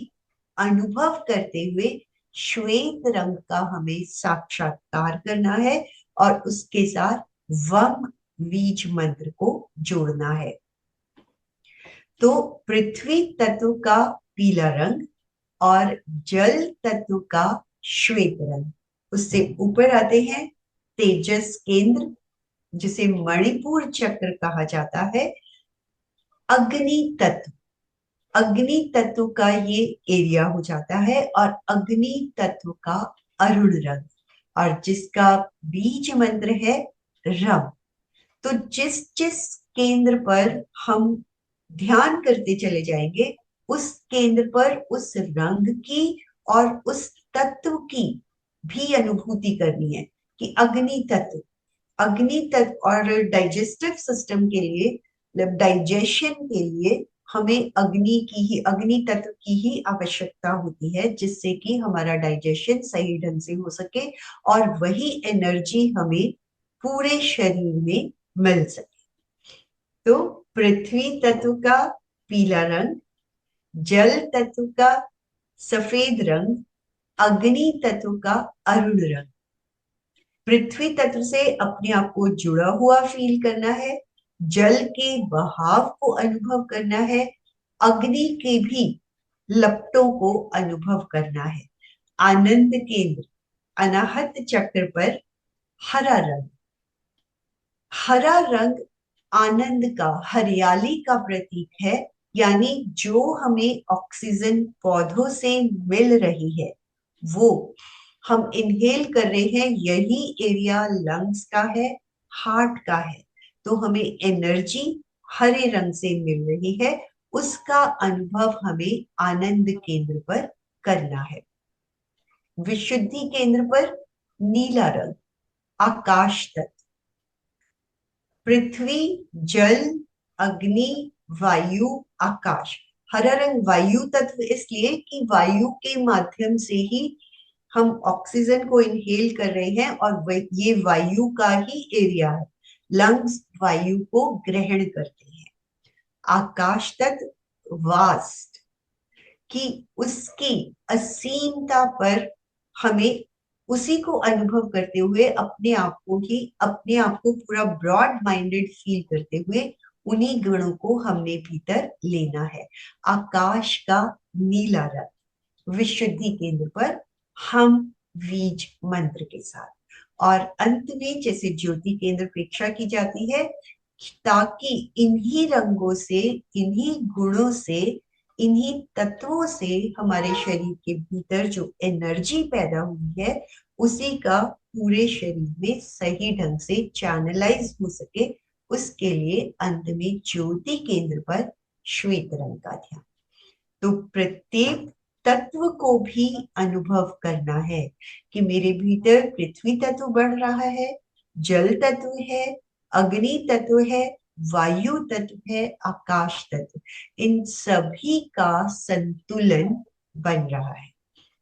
अनुभव करते हुए श्वेत रंग का हमें साक्षात्कार करना है और उसके साथ वम बीज मंत्र को जोड़ना है। तो पृथ्वी तत्व का पीला रंग और जल तत्व का श्वेत रंग। उससे ऊपर आते हैं तेजस केंद्र जिसे मणिपुर चक्र कहा जाता है, अग्नि तत्व, अग्नि तत्व का ये एरिया हो जाता है, और अग्नि तत्व का अरुण रंग, और जिसका बीज मंत्र है रम। तो जिस जिस केंद्र पर हम ध्यान करते चले जाएंगे उस केंद्र पर उस रंग की और उस तत्व की भी अनुभूति करनी है कि अग्नि तत्व, अग्नि तत्व, और डाइजेस्टिव सिस्टम के लिए, मतलब डाइजेशन के लिए हमें अग्नि तत्व की ही आवश्यकता होती है, जिससे कि हमारा डाइजेशन सही ढंग से हो सके और वही एनर्जी हमें पूरे शरीर में मिल सके। तो पृथ्वी तत्व का पीला रंग, जल तत्व का सफेद रंग, अग्नि तत्व का अरुण रंग। पृथ्वी तत्व से अपने आप को जुड़ा हुआ फील करना है, जल के बहाव को अनुभव करना है, अग्नि के भी लपटों को अनुभव करना है। आनंद केंद्र, अनाहत चक्र पर हरा रंग, हरा रंग आनंद का, हरियाली का प्रतीक है, यानी जो हमें ऑक्सीजन पौधों से मिल रही है वो हम इनहेल कर रहे हैं, यही एरिया लंग्स का है, हार्ट का है, तो हमें एनर्जी हरे रंग से मिल रही है, उसका अनुभव हमें आनंद केंद्र पर करना है। विशुद्धि केंद्र पर नीला रंग, आकाश तत्व, पृथ्वी, जल, अग्नि, वायु, आकाश। हरा रंग वायु तत्व इसलिए कि वायु के माध्यम से ही हम ऑक्सीजन को इनहेल कर रहे हैं और ये वायु का ही एरिया है, लंग्स वायु को ग्रहण करते हैं। आकाश तत्व वास्ट, कि उसकी असीमता पर हमें उसी को अनुभव करते हुए अपने आप को पूरा ब्रॉड माइंडेड फील करते हुए उन्हीं गुणों को हमने भीतर लेना है। आकाश का नीला रंग, विशुद्धि केंद्र पर हम बीज मंत्र के साथ, और अंत में जैसे ज्योति केंद्र अपेक्षा की जाती है, ताकि इन्हीं रंगों से, इन्हीं गुणों से, इन्हीं तत्वों से हमारे शरीर के भीतर जो एनर्जी पैदा हुई है उसी का पूरे शरीर में सही ढंग से चैनलाइज हो सके, उसके लिए अंत में ज्योति केंद्र पर श्वेत रंग का ध्यान। तो प्रत्येक तत्व को भी अनुभव करना है कि मेरे भीतर पृथ्वी तत्व बढ़ रहा है, जल तत्व है, अग्नि तत्व है, वायु तत्व है, आकाश तत्व, इन सभी का संतुलन बन रहा है।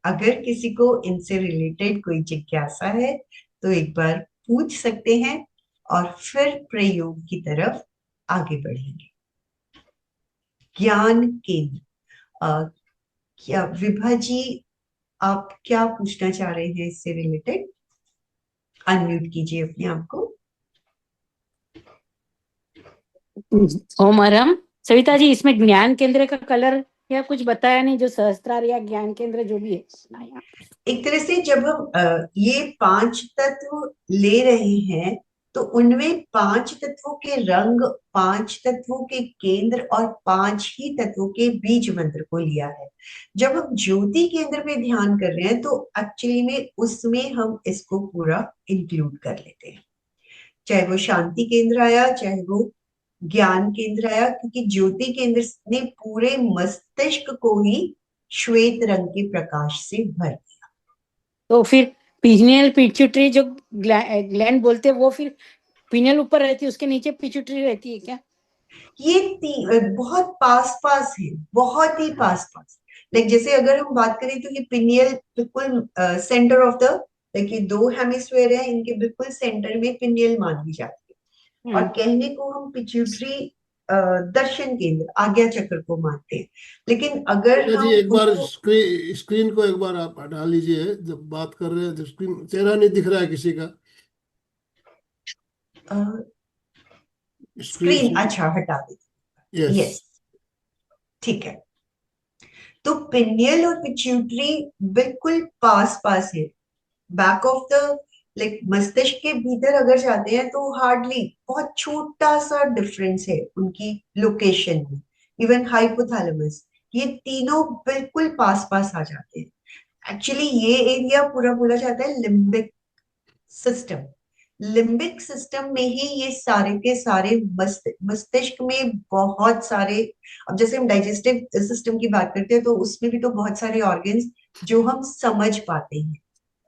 अगर किसी को इनसे रिलेटेड कोई जिज्ञासा है तो एक बार पूछ सकते हैं और फिर प्रयोग की तरफ आगे बढ़ेंगे। ज्ञान केंद्र, क्या विभा जी आप क्या पूछना चाह रहे हैं इससे रिलेटेड? अनम्यूट कीजिए अपने आप को। ओम हरम। सविता जी, इसमें ज्ञान केंद्र का कलर या कुछ बताया नहीं, जो सहस्त्रार या ज्ञान केंद्र जो भी है। एक तरह से जब हम ये 5 तत्व ले रहे हैं तो उनमें 5 तत्वों के रंग, 5 तत्वों के केंद्र और 5 ही तत्वों के बीज मंत्र को लिया है। जब हम ज्योति केंद्र पे ध्यान कर रहे हैं तो एक्चुअली में उसमें हम इसको पूरा इंक्लूड कर लेते हैं, चाहे वो शांति केंद्र आया, चाहे वो ज्ञान केंद्र आया, क्योंकि ज्योति केंद्र ने पूरे मस्तिष्क को ही श्वेत रंग के प्रकाश से भर दिया। तो फिर पिनियल पिट्यूटरी जो ग्लैंड बोलते हैं, वो फिर पिनियल ऊपर रहती है, उसके नीचे पिट्यूटरी रहती है क्या? ये बहुत पास पास है, बहुत ही पास पास। लाइक जैसे अगर हम बात करें तो ये पिनियल बिल्कुल सेंटर ऑफ द, लाइक ये 2 हेमिस्फीयर है, इनके बिल्कुल सेंटर में पिनियल मानी जाती है। और कहने को हम पिट्यूटरी दर्शन केंद्र, आज्ञा चक्र को मानते हैं, लेकिन अगर जी हम एक बार उसको स्क्रीन को एक बार आप हटा लीजिए, जब बात कर रहे हैं तो स्क्रीन, चेहरा नहीं दिख रहा है किसी का। स्क्रीन अच्छा हटा देते। यस। यस, ठीक है। तो पिनियल और पिट्यूटरी बिल्कुल पास पास है, बैक ऑफ द, लाइक मस्तिष्क के भीतर अगर जाते हैं तो हार्डली बहुत छोटा सा डिफरेंस है उनकी लोकेशन में। इवन हाइपोथैलेमस, ये तीनों बिल्कुल पास पास आ जाते हैं। एक्चुअली ये एरिया पूरा बोला जाता है लिम्बिक सिस्टम। लिम्बिक सिस्टम में ही ये सारे के सारे मस्तिष्क में बहुत सारे, अब जैसे हम डाइजेस्टिव सिस्टम की बात करते हैं तो उसमें भी तो बहुत सारे ऑर्गन्स जो हम समझ पाते हैं,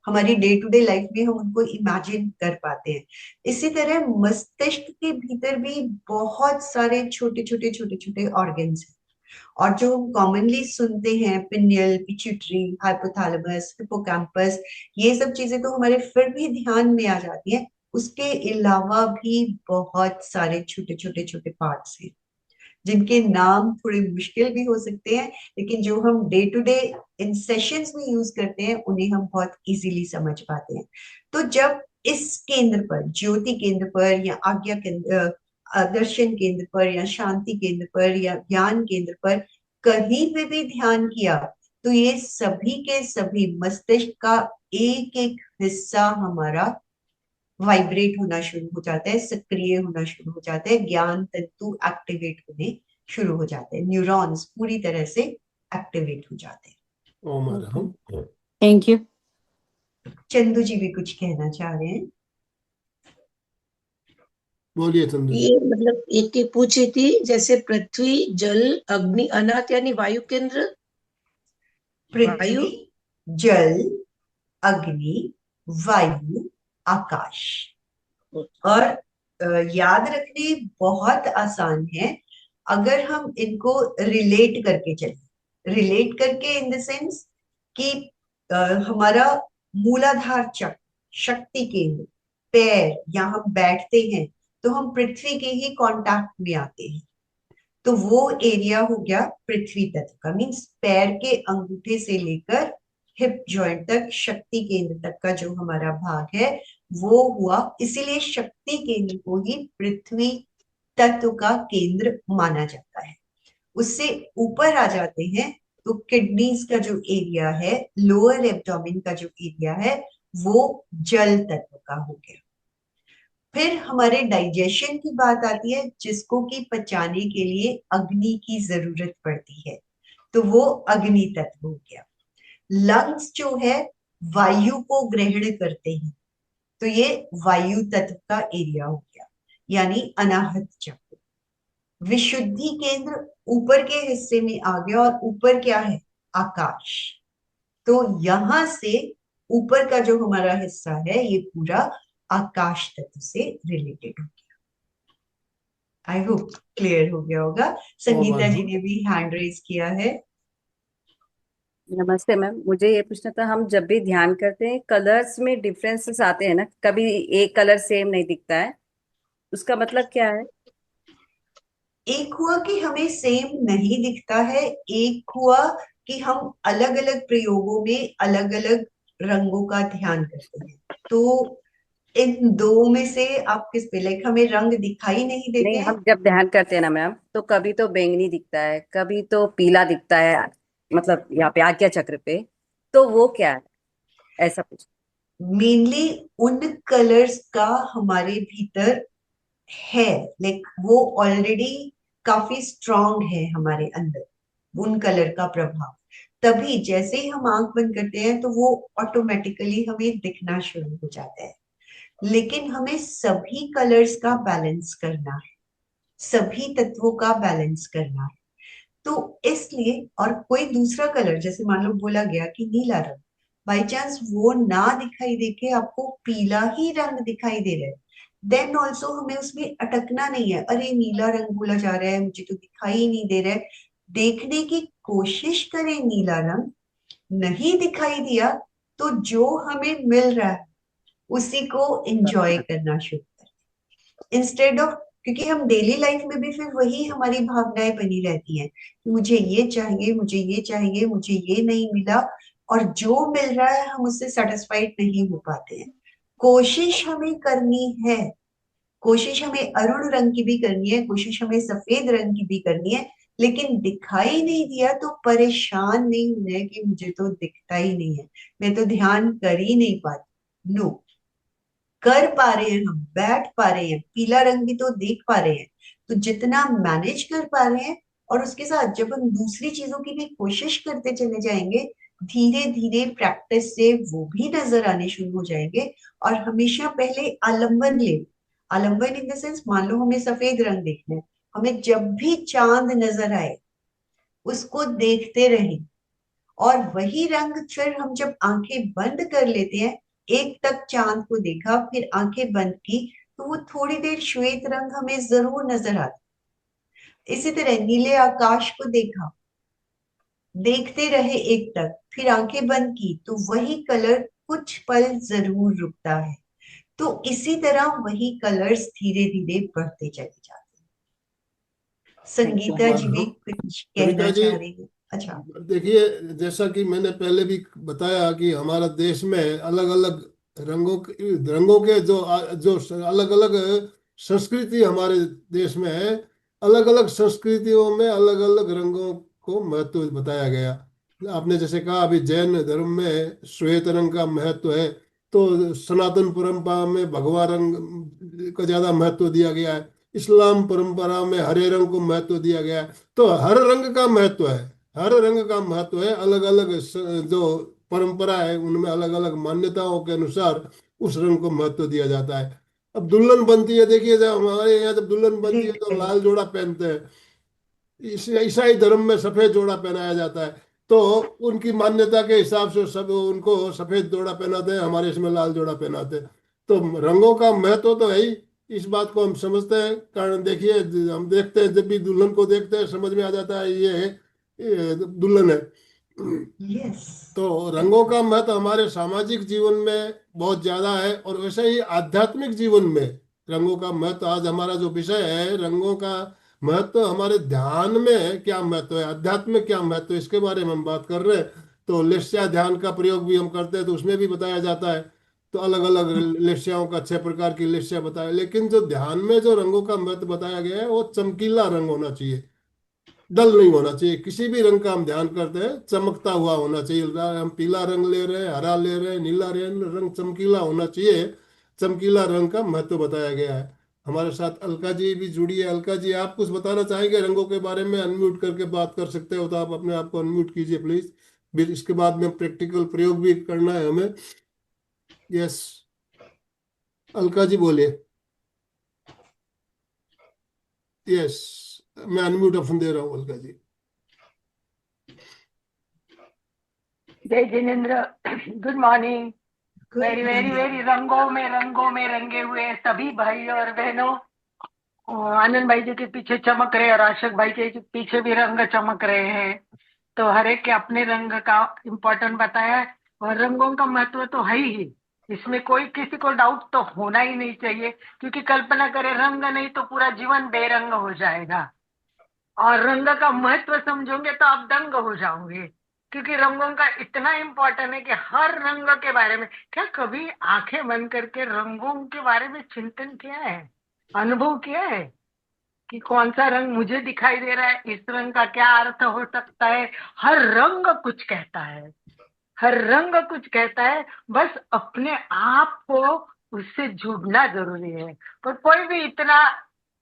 हमारी डे टू डे लाइफ में हम उनको इमेजिन कर पाते हैं। इसी तरह मस्तिष्क के भीतर भी बहुत सारे छोटे छोटे छोटे छोटे ऑर्गन्स हैं, और जो हम कॉमनली सुनते हैं पिनियल, पिट्यूटरी, हाइपोथैलेमस, हिप्पोकैम्पस, ये सब चीजें तो हमारे फिर भी ध्यान में आ जाती हैं। उसके अलावा भी बहुत सारे छोटे छोटे छोटे पार्ट्स हैं जिनके नाम थोड़े मुश्किल भी हो सकते हैं, लेकिन जो हम day to day in sessions में यूज करते हैं उन्हें हम बहुत इजीली समझ पाते हैं। तो जब इस केंद्र पर, ज्योति केंद्र पर या आज्ञा केंद्र, दर्शन केंद्र पर या शांति केंद्र पर या ज्ञान केंद्र पर कहीं पे भी ध्यान किया तो ये सभी के सभी मस्तिष्क का एक एक हिस्सा हमारा वाइब्रेट होना शुरू हो जाता है, सक्रिय होना शुरू हो जाता है, ज्ञान तंतु एक्टिवेट होने शुरू हो जाते हैं, न्यूरॉन्स पूरी तरह से एक्टिवेट हो जाते हैं। ओम हरम। Thank you. चंदू जी भी कुछ कहना चाह रहे हैं। बोलिए चंदू जी। ये मतलब एक एक पूछी थी, जैसे पृथ्वी, जल, अग्नि, अनाहत यानी वायु केंद्र। पृथ्वी, जल, अग्नि, वायु, आकाश। और याद रखने बहुत आसान है अगर हम इनको रिलेट करके चले। रिलेट करके इन द सेंस कि हमारा मूलाधार चक्र, शक्ति केंद्र, पैर, या हम बैठते हैं तो हम पृथ्वी के ही कांटेक्ट में आते हैं, तो वो एरिया हो गया पृथ्वी तत्व का। मीन्स पैर के अंगूठे से लेकर हिप जॉइंट तक, शक्ति केंद्र तक का जो हमारा भाग है वो हुआ। इसीलिए शक्ति केंद्र को ही पृथ्वी तत्व का केंद्र माना जाता है। उससे ऊपर आ जाते हैं तो किडनीज का जो एरिया है, लोअर एब्डोमेन का जो एरिया है, वो जल तत्व का हो गया। फिर हमारे डाइजेशन की बात आती है, जिसको कि पचाने के लिए अग्नि की जरूरत पड़ती है, तो वो अग्नि तत्व हो गया। लंग्स जो है वायु को ग्रहण करते हैं, तो ये वायु तत्व का एरिया हो गया, यानी अनाहत चक्र। विशुद्धि केंद्र ऊपर के हिस्से में आ गया, और ऊपर क्या है? आकाश। तो यहां से ऊपर का जो हमारा हिस्सा है ये पूरा आकाश तत्व से रिलेटेड हो गया। आई होप क्लियर हो गया होगा। ओम संगीता जी आराम। ने भी हैंड रेज किया है। नमस्ते मैम, मुझे ये पूछना था, हम जब भी ध्यान करते हैं कलर्स में डिफरेंसेस आते हैं ना, कभी एक कलर सेम नहीं दिखता है, उसका मतलब क्या है? एक हुआ कि हमें सेम नहीं दिखता है, एक हुआ कि हम अलग अलग प्रयोगों में अलग अलग रंगों का ध्यान करते हैं। तो इन दो में से आप किस पे, लाइक हमें रंग दिखाई नहीं देते नहीं, हैं? हम जब ध्यान करते हैं ना मैम, तो कभी तो बैंगनी दिखता है, कभी तो पीला दिखता है, मतलब यहाँ पे आज्ञा चक्र पे, तो वो क्या है, ऐसा कुछ? मेनली उन कलर्स का हमारे भीतर है, लाइक वो ऑलरेडी काफी स्ट्रांग है हमारे अंदर, उन कलर का प्रभाव। तभी जैसे ही हम आंख बंद करते हैं तो वो ऑटोमेटिकली हमें दिखना शुरू हो जाता है। लेकिन हमें सभी कलर्स का बैलेंस करना है, सभी तत्वों का बैलेंस करना है। तो इसलिए, और कोई दूसरा कलर जैसे मान लो बोला गया कि नीला रंग, बाई चांस वो ना दिखाई देके आपको पीला ही रंग दिखाई दे रहा है, देन ऑल्सो हमें उसमें अटकना नहीं है, अरे नीला रंग बोला जा रहा है मुझे तो दिखाई ही नहीं दे रहा है। देखने की कोशिश करें नीला रंग, नहीं दिखाई दिया तो जो हमें मिल रहा है उसी को एंजॉय करना शुरू करें, इंस्टेड ऑफ, क्योंकि हम डेली लाइफ में भी फिर वही हमारी भावनाएं बनी रहती हैं कि मुझे ये चाहिए, मुझे ये चाहिए, मुझे ये नहीं मिला, और जो मिल रहा है हम उससे सेटिस्फाइड नहीं हो पाते हैं। कोशिश हमें करनी है, कोशिश हमें अरुण रंग की भी करनी है, कोशिश हमें सफेद रंग की भी करनी है, लेकिन दिखाई नहीं दिया तो परेशान नहीं होना है कि मुझे तो दिखता ही नहीं है, मैं तो ध्यान कर ही नहीं पाती। नो, कर पा रहे हैं, हम बैठ पा रहे हैं, पीला रंग भी तो देख पा रहे हैं। तो जितना मैनेज कर पा रहे हैं, और उसके साथ जब हम दूसरी चीजों की भी कोशिश करते चले जाएंगे, धीरे धीरे प्रैक्टिस से वो भी नजर आने शुरू हो जाएंगे। और हमेशा पहले आलंबन ले, आलंबन इन द सेंस, मान लो हमें सफेद रंग देखना है, हमें जब भी चांद नजर आए उसको देखते रहें, और वही रंग फिर हम जब आंखें बंद कर लेते हैं, एक तक चांद को देखा फिर आंखें बंद की, तो वो थोड़ी देर श्वेत रंग हमें जरूर नजर आता। इसी तरह नीले आकाश को देखा, देखते रहे एक तक, फिर आंखें बंद की, तो वही कलर कुछ पल जरूर रुकता है। तो इसी तरह वही कलर्स धीरे धीरे बढ़ते चले जाते हैं। Thank you. संगीता ओम जी भी आराम। कुछ कविता कहना जी, चाह रही है। अच्छा। देखिए, जैसा कि मैंने पहले भी बताया कि हमारा देश में अलग अलग रंगों के जो अलग अलग संस्कृति हमारे देश में है। अलग अलग संस्कृतियों में अलग अलग रंगों को महत्व बताया गया। आपने जैसे कहा अभी जैन धर्म में श्वेत रंग का महत्व है, तो सनातन परंपरा में भगवा रंग को ज्यादा महत्व दिया गया है। इस्लाम परंपरा में हरे रंग को महत्व दिया गया है। तो हर रंग का महत्व है, हर रंग का महत्व है। अलग अलग जो परंपरा है उनमें अलग अलग मान्यताओं के अनुसार उस रंग को महत्व दिया जाता है। अब दुल्हन बनती है, देखिए जब हमारे यहाँ जब दुल्हन बनती है रेड तो कलर। लाल जोड़ा पहनते हैं। ईसाई धर्म में सफेद जोड़ा पहनाया जाता है। तो उनकी मान्यता के हिसाब से सब उनको सफेद जोड़ा पहनाते हैं, हमारे इसमें लाल जोड़ा पहनाते हैं। तो रंगों का महत्व तो है ही। इस बात को हम समझते हैं, कारण देखिए हम देखते हैं, जब भी दुल्हन को देखते हैं समझ में आ जाता है ये दुल्हन है। यस। तो रंगों का महत्व हमारे सामाजिक जीवन में बहुत ज्यादा है, और वैसे ही आध्यात्मिक जीवन में रंगों का महत्व। आज हमारा जो विषय है रंगों का महत्व, हमारे ध्यान में क्या महत्व है, अध्यात्म में क्या महत्व है, इसके बारे में हम बात कर रहे हैं। तो लेस्या ध्यान का प्रयोग भी हम करते हैं, तो उसमें भी बताया जाता है। तो अलग अलग लेस्याओं का 6 प्रकार की लेस्या बताया, लेकिन जो ध्यान में जो रंगों का महत्व बताया गया है वो चमकीला रंग होना चाहिए, डल नहीं होना चाहिए। किसी भी रंग का हम ध्यान करते हैं चमकता हुआ होना चाहिए। हम पीला रंग ले रहे हैं, हरा ले रहे हैं, नीला रंग चमकीला होना चाहिए। चमकीला रंग का महत्व बताया गया है। हमारे साथ अलका जी भी जुड़ी है। अलका जी, आप कुछ बताना चाहेंगे रंगों के बारे में? अनम्यूट करके बात कर सकते हो तो आप अपने आप को अनम्यूट कीजिए प्लीज। फिर इसके बाद में प्रैक्टिकल प्रयोग भी करना है हमें। यस, अलका जी बोलिए। यस, मैं अनम्यूट ऑप्शन दे रहा हूँ अलका जी। जय Jinendra, good morning. Good very very morning. Very रंगों में रंगे हुए सभी भाई और बहनों, आनंद भाई जी के पीछे चमक रहे और आशक भाई के पीछे भी रंग चमक रहे हैं। तो हर एक के अपने रंग का इम्पोर्टेंट बताया है और रंगों का महत्व तो है ही। इसमें कोई किसी को डाउट तो होना ही नहीं चाहिए, क्योंकि कल्पना करें रंग नहीं तो पूरा जीवन बेरंग हो जाएगा। और रंग का महत्व समझोगे तो आप दंग हो जाओगे, क्योंकि रंगों का इतना इम्पोर्टेंट है कि हर रंग के बारे में, क्या कभी आंखें बंद करके रंगों के बारे में चिंतन किया है, अनुभव किया है कि कौन सा रंग मुझे दिखाई दे रहा है, इस रंग का क्या अर्थ हो सकता है? हर रंग कुछ कहता है, हर रंग कुछ कहता है, बस अपने आप को उससे जुड़ना जरूरी है। पर कोई भी इतना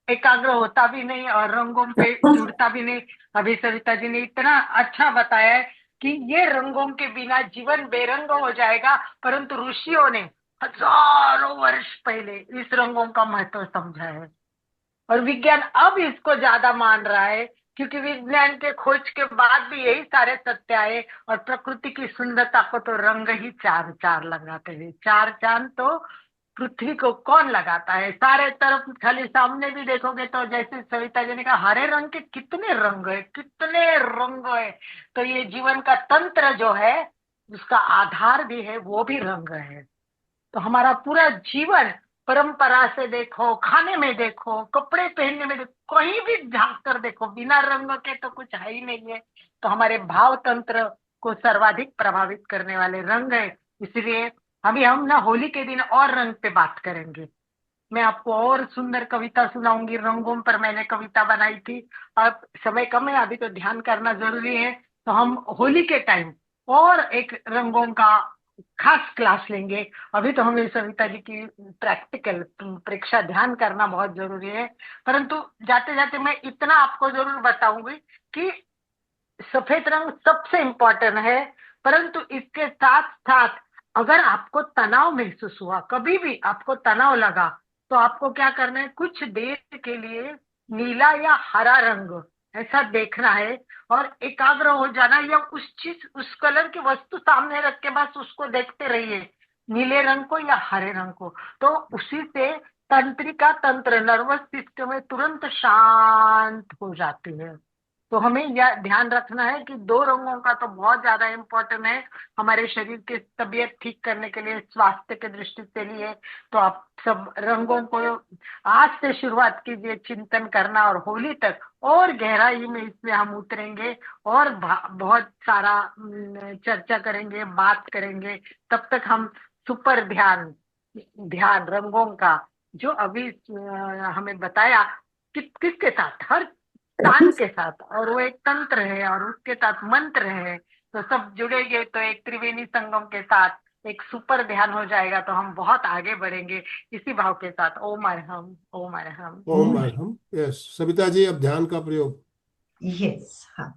एकाग्र होता भी नहीं और रंगों पे जुड़ता भी नहीं। अभी सविता जी ने इतना अच्छा बताया है कि ये रंगों के बिना जीवन बेरंग हो जाएगा, परंतु ऋषियों ने हजारों वर्ष पहले इस रंगों का महत्व समझा है और विज्ञान अब इसको ज्यादा मान रहा है, क्योंकि विज्ञान के खोज के बाद भी यही सारे सत्य आए। और प्रकृति की सुंदरता को तो रंग ही चार चार लगाते हैं। चार चांद तो पृथ्वी को कौन लगाता है? सारे तरफ खाली सामने भी देखोगे तो जैसे सविता जी ने कहा, हरे रंग के कितने रंग है, कितने रंग है। तो ये जीवन का तंत्र जो है, उसका आधार भी है, वो भी रंग है। तो हमारा पूरा जीवन, परंपरा से देखो, खाने में देखो, कपड़े पहनने में देखो, कहीं भी झांक कर देखो, बिना रंग के तो कुछ है ही नहीं है। तो हमारे भाव तंत्र को सर्वाधिक प्रभावित करने वाले रंग है। इसलिए अभी हम ना होली के दिन और रंग पे बात करेंगे। मैं आपको और सुंदर कविता सुनाऊंगी, रंगों पर मैंने कविता बनाई थी। अब समय कम है, अभी तो ध्यान करना जरूरी है। तो हम होली के टाइम और एक रंगों का खास क्लास लेंगे। अभी तो हमें सविता जी की प्रैक्टिकल परीक्षा ध्यान करना बहुत जरूरी है। परंतु जाते जाते मैं इतना आपको जरूर बताऊंगी कि सफेद रंग सबसे इम्पोर्टेंट है, परंतु इसके साथ साथ अगर आपको तनाव महसूस हुआ, कभी भी आपको तनाव लगा, तो आपको क्या करना है, कुछ देर के लिए नीला या हरा रंग ऐसा देखना है और एकाग्र हो जाना, या उस चीज, उस कलर की वस्तु सामने रख के बस उसको देखते रहिए, नीले रंग को या हरे रंग को। तो उसी से तंत्रिका तंत्र, नर्वस सिस्टम में तुरंत शांत हो जाती है। तो हमें यह ध्यान रखना है कि दो रंगों का तो बहुत ज्यादा इम्पोर्टेंट है हमारे शरीर की तबीयत ठीक करने के लिए, स्वास्थ्य के दृष्टि से लिए। तो आप सब रंगों को आज से शुरुआत कीजिए चिंतन करना, और होली तक और गहराई में इसमें हम उतरेंगे और बहुत सारा चर्चा करेंगे, बात करेंगे। तब तक हम सुपर ध्यान, ध्यान रंगों का जो अभी हमें बताया, किसके साथ, हर तान के साथ, और वो एक तंत्र है और उसके साथ मंत्र है। तो सब जुड़ेंगे तो एक त्रिवेणी संगम के साथ एक सुपर ध्यान हो जाएगा। तो हम बहुत आगे बढ़ेंगे इसी भाव के साथ। ओम अरहम, ओम अरहम। ओम अर्हम। यस सविता जी, अब ध्यान का प्रयोग। यस, हाँ।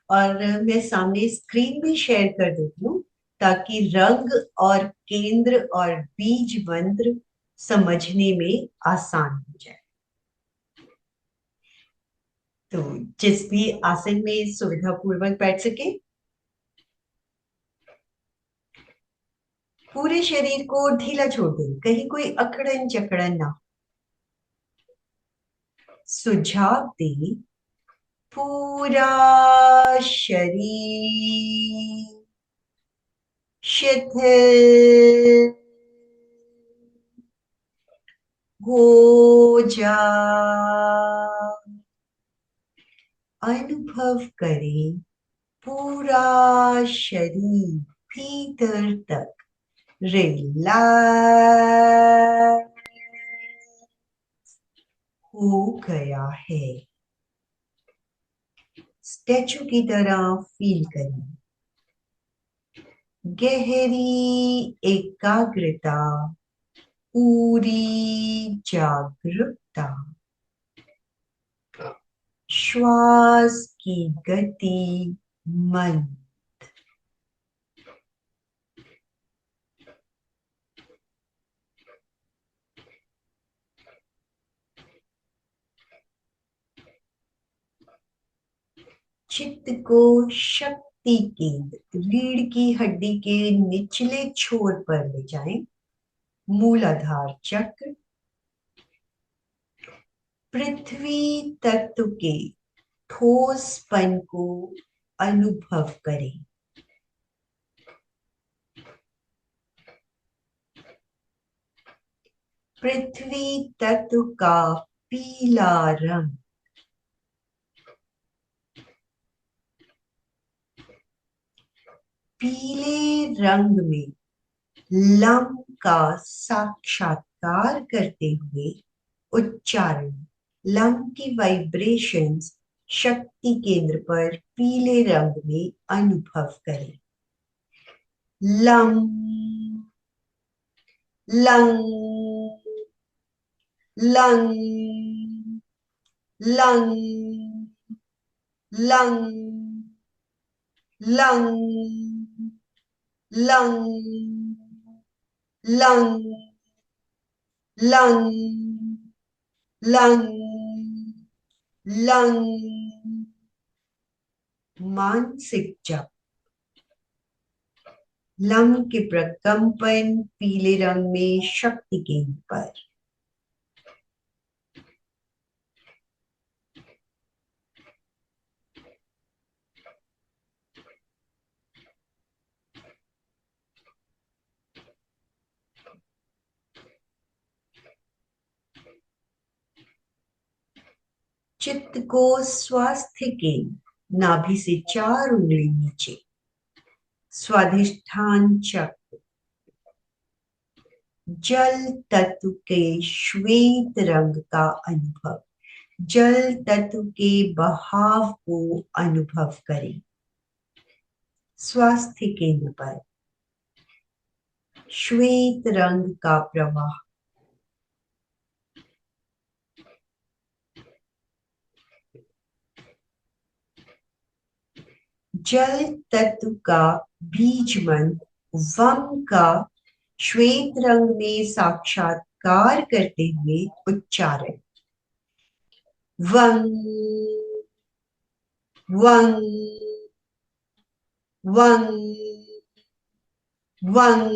और मैं सामने स्क्रीन भी शेयर कर देती हूँ ताकि रंग और केंद्र और बीज मंत्र समझने में आसान हो जाए। तो जिस भी आसन में सुविधा पूर्वक बैठ सके, पूरे शरीर को ढीला छोड़ दें, कहीं कोई अकड़न जकड़न ना हो। सुझाव दें, पूरा शरीर शिथिल हो जा। अनुभव करें पूरा शरीर भीतर तक रिलैक्स हो गया है। स्टैचू की तरह फील करें, गहरी एकाग्रता, पूरी जागरूकता, श्वास की गति, मन। चित्त को शक्ति केंद्र रीढ़ की हड्डी के निचले छोर पर ले जाएं। मूलाधार चक्र। पृथ्वी तत्व के ठोसपन को अनुभव करें। पृथ्वी तत्व का पीला रंग। पीले रंग में लम का साक्षात्कार करते हुए उच्चारण। लम की वाइब्रेशंस शक्ति केंद्र पर पीले रंग में अनुभव करें। Lump lung lung lung lung lung lung lung lung lung lung. मानसिक जप। लम के प्रकंपन पीले रंग में शक्ति केंद्र पर। चित्त को स्वास्थ्य केंद्र नाभि से 4 उंगली नीचे। स्वाधिष्ठान चक्र। जल तत्व के श्वेत रंग का अनुभव। जल तत्व के बहाव को अनुभव करें। स्वास्थ्य केंद्र पर श्वेत रंग का प्रवाह। जल तत्व का बीज मंत्र वम का श्वेत रंग में साक्षात्कार करते हुए उच्चारण। वंग वंग वंग वंग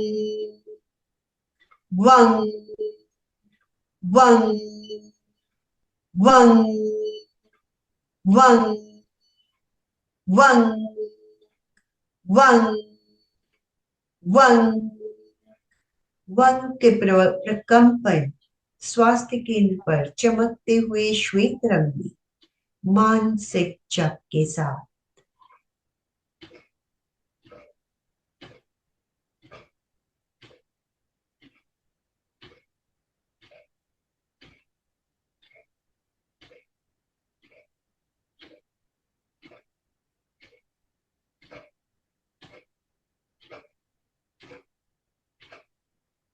वंग वंग वंग वंग वंग वंग वंग। वंग के प्रकंपन स्वास्थ्य केंद्र पर चमकते हुए श्वेत रंग में मानसिक जप के साथ।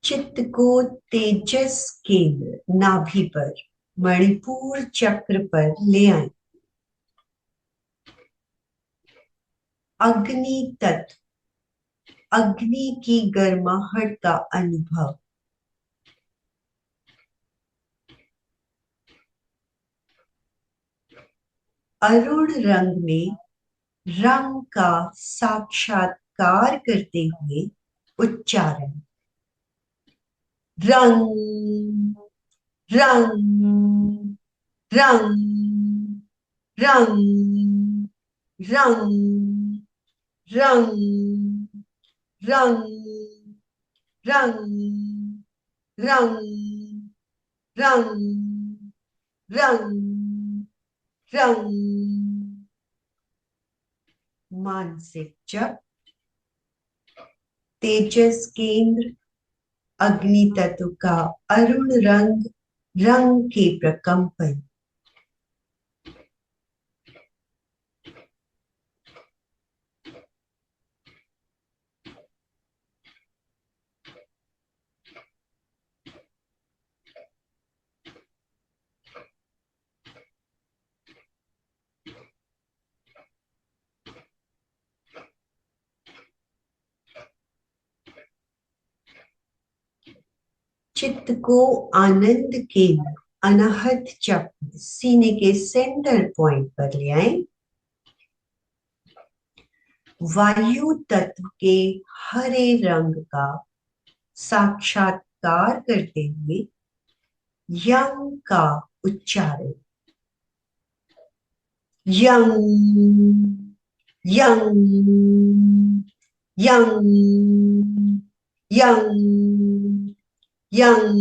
चित्त को तेजस केंद्र नाभि पर मणिपुर चक्र पर ले आए। अग्नि तत्व। अग्नि की गर्माहट का अनुभव। अरुण रंग में रंग का साक्षात्कार करते हुए उच्चारण। रंग रंग रंग रंग रंग रंग रंग रंग रंग रंग रंग रंग। मानसिक जप। तेजस केंद्र अग्नि तत्व का अरुण रंग। रंग के प्रकंपन। चित्त को आनंद केंद्र अनाहत चक्र सीने के सेंटर पॉइंट पर ले आए। वायु तत्व के हरे रंग का साक्षात्कार करते हुए यंग का उच्चारण। Young, young, young, young, young,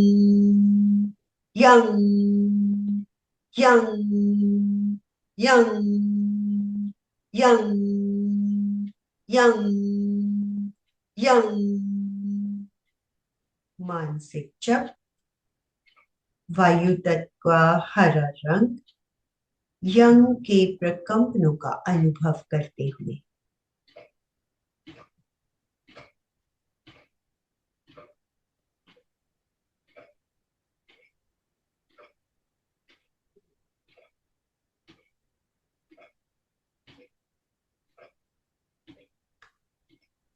young, young, young, young, young, young. मानसिक जप। वायु तत्व का हरा रंग यंग के प्रकंपनों का अनुभव करते हुए।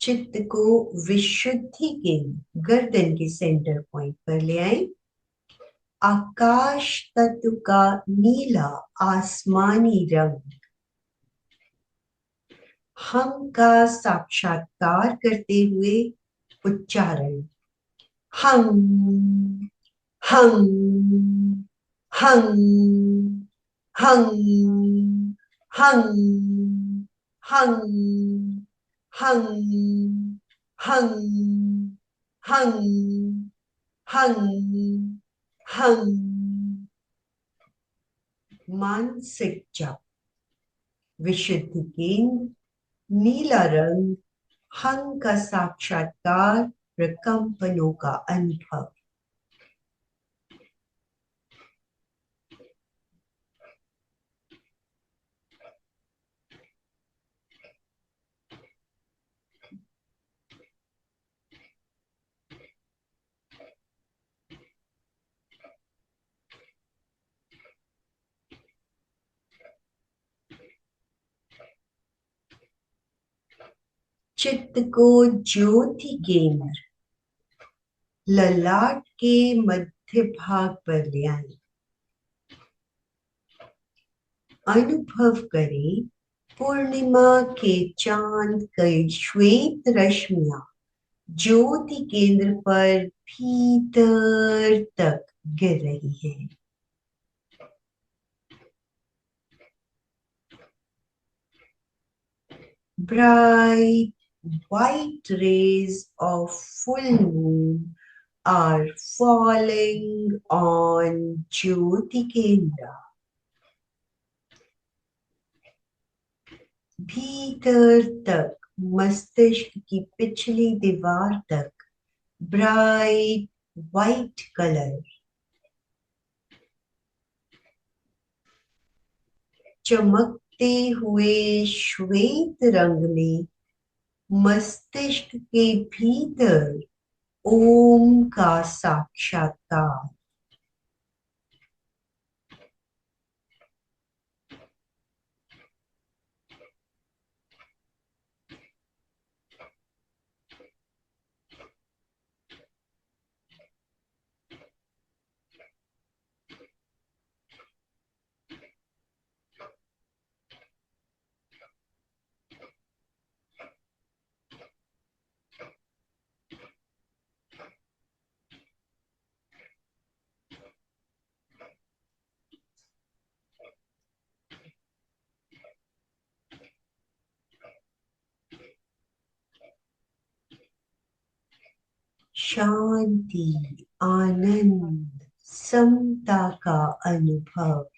चित्त को विशुद्धि के गर्दन के सेंटर पॉइंट पर ले आए। आकाश तत्व का नीला आसमानी रंग हम का साक्षात्कार करते हुए उच्चारण। हम, हम, हम, हम, हम, हम, हम, हम, हम, हम, हम। मानसिक जप। विशुद्ध केंद्र, नीला रंग, हंग का साक्षात्कार, प्रकंपनों का अनुभव। चित्त को ज्योति केंद्र, ललाट के मध्य भाग पर ले आए। अनुभव करें पूर्णिमा के चांद की श्वेत रश्मियां ज्योति केंद्र पर भीतर तक गिर रही है। Bright white rays of full moon are falling on Jyoti Kendra. भीतर तक, मस्तिष्क की पिछली दीवार तक ब्राइट वाइट कलर, चमकते हुए श्वेत रंग में मस्तिष्क के भीतर ओम का साक्षात्कार। शांति, आनंद, समता का अनुभव।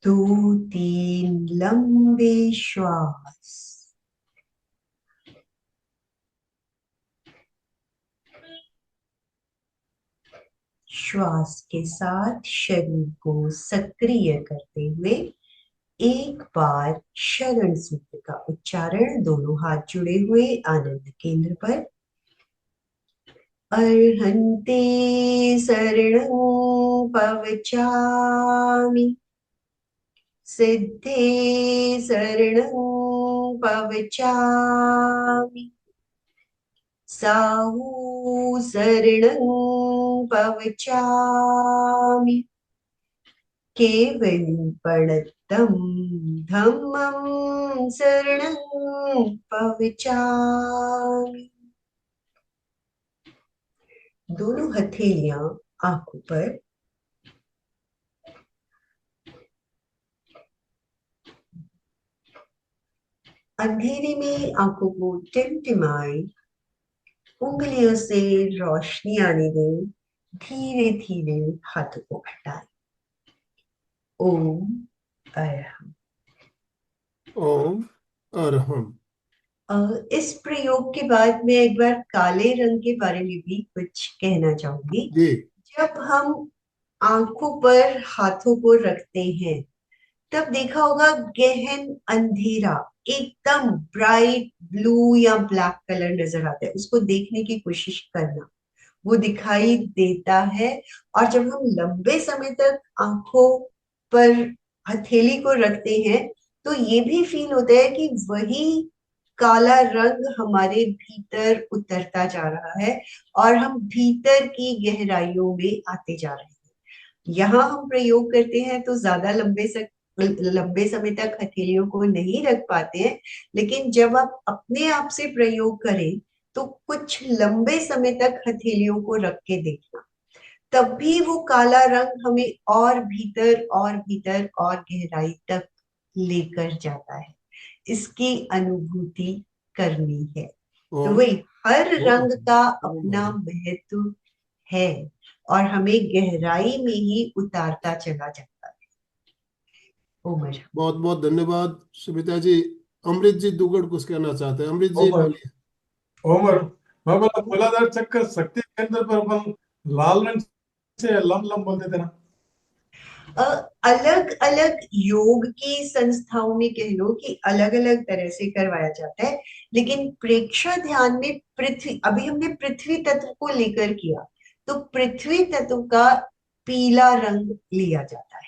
दो तीन लंबे श्वास। श्वास के साथ शरीर को सक्रिय करते हुए एक बार शरण सूत्र का उच्चारण, दोनों हाथ जुड़े हुए आनंद केंद्र पर। अर्हन्ते शरणं पवचामि, सिद्धे शरणं पवचामि, साहू शरणं पवचामि, केवलपणतं धम्मं शरणं पवचामि। दोनों हथेलियां आंखों पर, अंधेरे में आंखों को टिमटिमाए, उंगलियों से रोशनी आने दें, धीरे धीरे हाथों को हटाए। ओम अरहम। ओम अरहम। इस प्रयोग के बाद मैं एक बार काले रंग के बारे में भी कुछ कहना चाहूंगी। जी। जब हम आंखों पर हाथों को रखते हैं तब देखा होगा गहन अंधेरा, एकदम ब्राइट ब्लू या ब्लैक कलर नजर आता है। उसको देखने की कोशिश करना, वो दिखाई देता है। और जब हम लंबे समय तक आंखों पर हथेली को रखते हैं तो ये भी फील होता है कि वही काला रंग हमारे भीतर उतरता जा रहा है और हम भीतर की गहराइयों में आते जा रहे हैं। यहाँ हम प्रयोग करते हैं तो ज्यादा लंबे समय तक हथेलियों को नहीं रख पाते हैं, लेकिन जब आप अपने आप से प्रयोग करें तो कुछ लंबे समय तक हथेलियों को रख के देखना, तब भी वो काला रंग हमें और भीतर और भीतर और गहराई तक लेकर जाता है। इसकी अनुभूति करनी है। तो ओम वही हर रंग का ओम अपना अरहम। महत्व है और हमें गहराई में ही उतारता चला जाता है। उमर। बहुत बहुत धन्यवाद सुमिता जी। अमृत जी दुगड़ कुछ कहना चाहते हैं। अमृत जी ओमर बोलिए। ओमर मैं बोला मूलाधार चक्कर शक्ति केंद्र पर अपन लाल रंग से लम लम बोलते थे ना। अलग अलग योग की संस्थाओं में कह लो कि अलग अलग तरह से करवाया जाता है, लेकिन प्रेक्षा ध्यान में पृथ्वी, अभी हमने पृथ्वी तत्व को लेकर किया, तो पृथ्वी तत्व का पीला रंग लिया जाता है।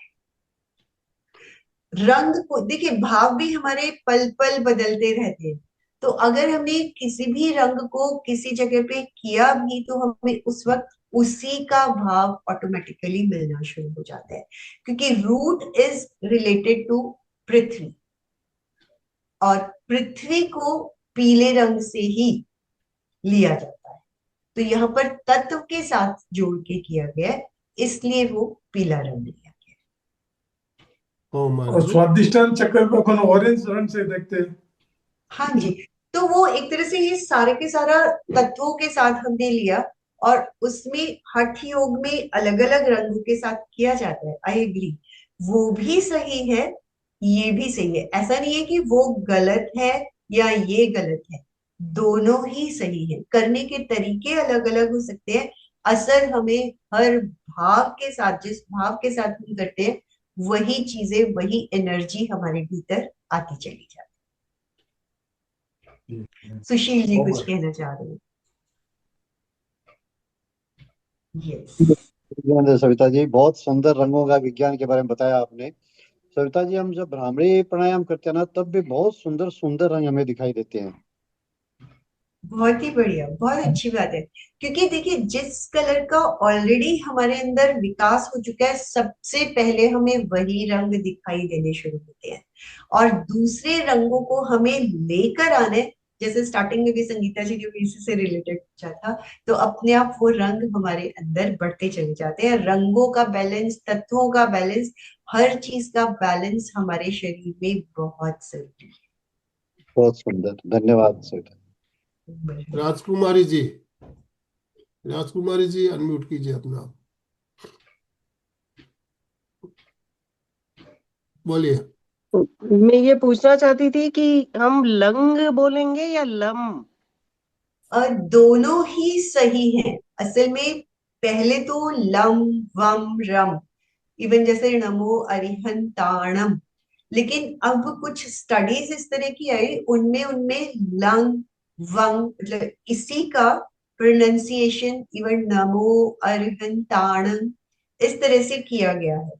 रंग को देखिए, भाव भी हमारे पल पल बदलते रहते हैं, तो अगर हमने किसी भी रंग को किसी जगह पे किया भी तो हमें उस वक्त उसी का भाव ऑटोमेटिकली मिलना शुरू हो जाता है, क्योंकि रूट इज रिलेटेड टू पृथ्वी और पृथ्वी को पीले रंग से ही लिया जाता है। तो यहाँ पर तत्व के साथ जोड़ के किया गया है, इसलिए वो पीला रंग लिया गया। ओम और अरहम। स्वादिष्टान चक्कर को अपन ऑरेंज रंग से देखते हैं। हाँ जी, तो वो एक तरह से ये सारे के सारा तत्वों के साथ हमने लिया और उसमें हठ योग में अलग अलग रंगों के साथ किया जाता है। आई एग्री, वो भी सही है, ये भी सही है। ऐसा नहीं है कि वो गलत है या ये गलत है, दोनों ही सही है। करने के तरीके अलग अलग हो सकते हैं, असर हमें हर भाव के साथ, जिस भाव के साथ हम करते हैं वही चीजें, वही एनर्जी हमारे भीतर आती चली जाती है। सुशील जी कुछ ओमर कहना चाह रहे हैं? यस। धन्यवाद सविता जी, बहुत सुंदर रंगों का विज्ञान के बारे में बताया आपने। सविता जी, हम जब भ्रामरी प्राणायाम करते हैं ना, तब भी बहुत सुंदर सुंदर रंग हमें दिखाई देते हैं। बहुत ही बढ़िया, बहुत अच्छी बात है, क्योंकि देखिए जिस कलर का ऑलरेडी हमारे अंदर विकास हो चुका है, सबसे पहले हमें वही रंग दिखाई देने शुरू होते हैं और दूसरे रंगों को हमें लेकर आने, जैसे स्टार्टिंग में भी संगीता जी ने भी इसी से रिलेटेड पूछा था, तो अपने आप वो रंग हमारे अंदर बढ़ते चले जाते हैं। रंगों का बैलेंस, तत्वों का बैलेंस, हर चीज का बैलेंस हमारे शरीर में बहुत जरूरी बहुत सुंदर, धन्यवाद सविता। है। राजकुमारी जी, राजकुमारी जी अनम्यूट कीजिए अपना, बोलिए। मैं ये पूछना चाहती थी कि हम लंग बोलेंगे या लम? और दोनों ही सही हैं असल में। पहले तो लम वम रम, इवन जैसे नमो अरिहंताणम, लेकिन अब कुछ स्टडीज इस तरह की आई, उनमें उनमें लंग वंग मतलब इसी का प्रोनाउंसिएशन इवन नमो अरहंताणम इस तरह से किया गया है।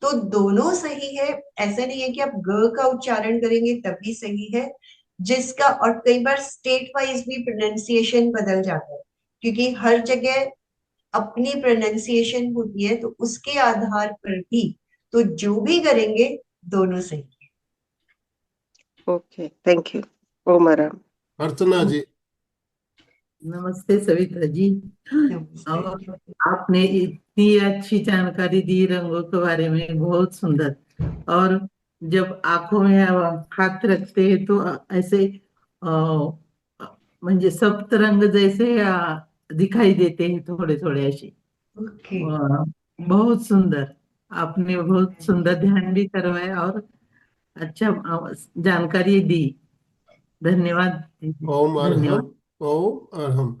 तो दोनों सही है, ऐसा नहीं है कि आप ग का उच्चारण करेंगे तभी सही है। जिसका, और कई बार स्टेट वाइज भी प्रोनाउंसिएशन बदल जाता है, क्योंकि हर जगह अपनी प्रोनाउंसिएशन होती है, तो उसके आधार पर भी, तो जो भी करेंगे दोनों सही है। Okay, thank you. ओम आराम। अर्चना जी। नमस्ते सविता जी। और आपने इतनी अच्छी जानकारी दी रंगों के बारे में, बहुत सुंदर। और जब आंखों में हाथ रखते हैं तो ऐसे म्हणजे सप्तरंग जैसे दिखाई देते हैं, थोड़े थोड़े ऐसे। बहुत सुंदर, आपने बहुत सुंदर ध्यान भी करवाया और अच्छा जानकारी दी। धन्यवाद। ओम धन्यवाद। अरहम, ओम अरहम।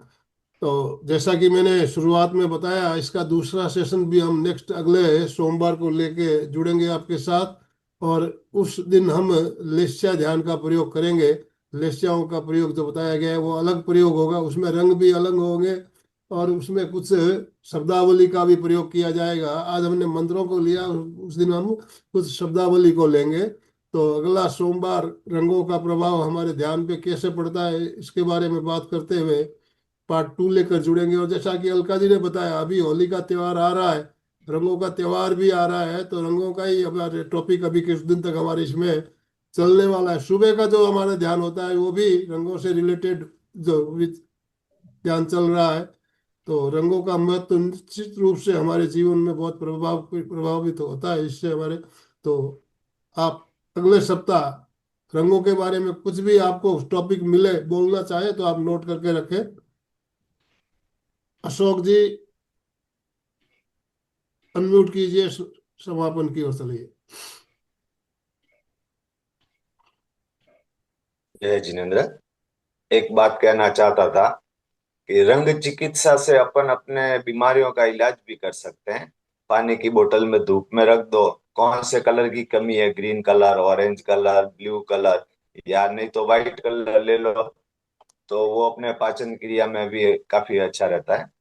तो जैसा कि मैंने शुरुआत में बताया, इसका दूसरा सेशन भी हम नेक्स्ट अगले सोमवार को लेके जुड़ेंगे आपके साथ, और उस दिन हम लेस्या ध्यान का प्रयोग करेंगे। लेस्याओं का प्रयोग जो बताया गया है वो अलग प्रयोग होगा, उसमें रंग भी अलग होंगे और उसमें कुछ शब्दावली का भी प्रयोग किया जाएगा। आज हमने मंत्रों को लिया, उस दिन हम कुछ शब्दावली को लेंगे। तो अगला सोमवार रंगों का प्रभाव हमारे ध्यान पे कैसे पड़ता है इसके बारे में बात करते हुए पार्ट 2 लेकर जुड़ेंगे। और जैसा कि अलका जी ने बताया, अभी होली का त्योहार आ रहा है, रंगों का त्योहार भी आ रहा है, तो रंगों का ही हमारे टॉपिक अभी कुछ दिन तक हमारे इसमें चलने वाला है। सुबह का जो हमारा ध्यान होता है वो भी रंगों से रिलेटेड जो ध्यान चल रहा है। तो रंगों का महत्व निश्चित रूप से हमारे जीवन में बहुत प्रभावित होता है इससे हमारे। तो आप अगले सप्ताह रंगों के बारे में कुछ भी आपको टॉपिक मिले, बोलना चाहे तो आप नोट करके रखें। अशोक जी अनम्यूट कीजिए, समापन की ओर चलिए। जय जिनेन्द्र, एक बात कहना चाहता था कि रंग चिकित्सा से अपन अपने बीमारियों का इलाज भी कर सकते हैं। पानी की बोतल में धूप में रख दो, कौन से कलर की कमी है, green colour, orange colour, blue colour, या नहीं तो व्हाइट कलर ले लो, तो वो अपने पाचन क्रिया में भी काफी अच्छा रहता है।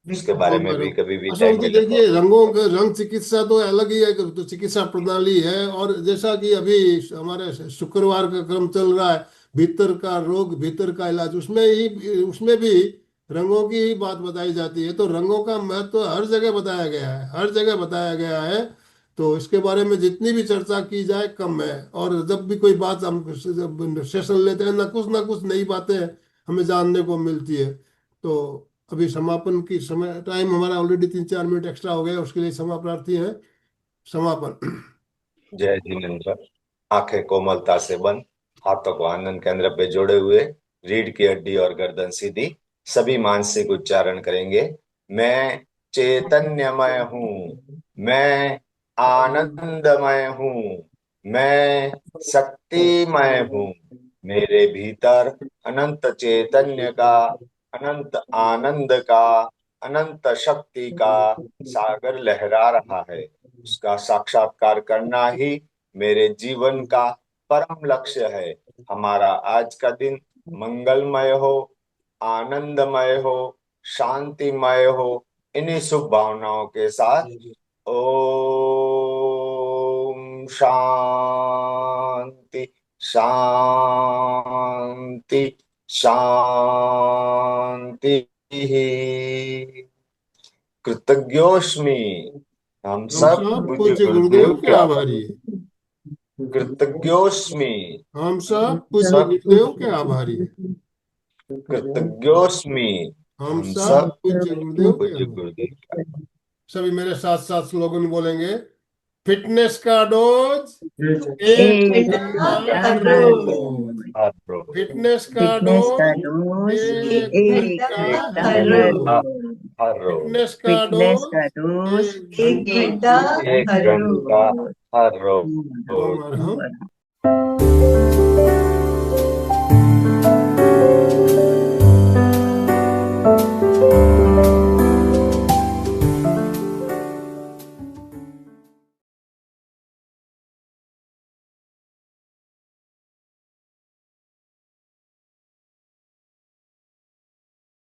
उसके बारे में भी कभी भी अशोक टाइम जी मिले तो। देखिए, रंगों का रंग चिकित्सा तो अलग ही है, तो चिकित्सा प्रणाली है। और जैसा कि अभी हमारे शुक्रवार का क्रम चल रहा है, भीतर का रोग भीतर का इलाज, उसमें भी रंगों की ही बात बताई जाती है। तो रंगों का महत्व तो हर जगह बताया गया है, हर जगह बताया गया है। तो इसके बारे में जितनी भी चर्चा की जाए कम है। और जब भी कोई बात हम सेशन लेते हैं, ना कुछ नई बातें हमें जानने को मिलती है। तो अभी समापन की समय टाइम हमारा ऑलरेडी 3-4 मिनट एक्स्ट्रा हो गया, उसके लिए क्षमा प्रार्थी है। समापन। जय जिनेन्द्र, आंखें कोमलता से बंद, हाथों को आनंद केंद्र पे जोड़े हुए, रीढ़ की हड्डी और गर्दन सीधी, सभी मानसिक उच्चारण करेंगे। मैं चैतन्यमय हूँ, मैं आनंदमय हूँ, मैं शक्तिमय हूँ। मेरे भीतर अनंत चैतन्य का, अनंत आनंद का, अनंत शक्ति का सागर लहरा रहा है। उसका साक्षात्कार करना ही मेरे जीवन का परम लक्ष्य है। हमारा आज का दिन मंगलमय हो, आनंदमय हो, शांतिमय हो। इन्हीं शुभ भावनाओं के साथ ओम शांति शांति शांति। कृतज्ञोस्मि, हम सब पूज्य गुरुदेव के आभारी हैं। कृतज्ञोस्मि, हम सब पूज्य गुरुदेव के आभारी हैं। कृतज्ञोस्मि, हम हम सब सब पूज्य गुरुदेव के पूज्य आभारी। गुरुदेव के आभारी। सभी मेरे साथ साथ स्लोगन बोलेंगे। फिटनेस का डोज एक घंटा हर रोज। फिटनेस का डोज एक घंटा हर रोज। फिटनेस का डोज एक घंटा एक हर रोज। घंटा हर रोज। ओम अरहम।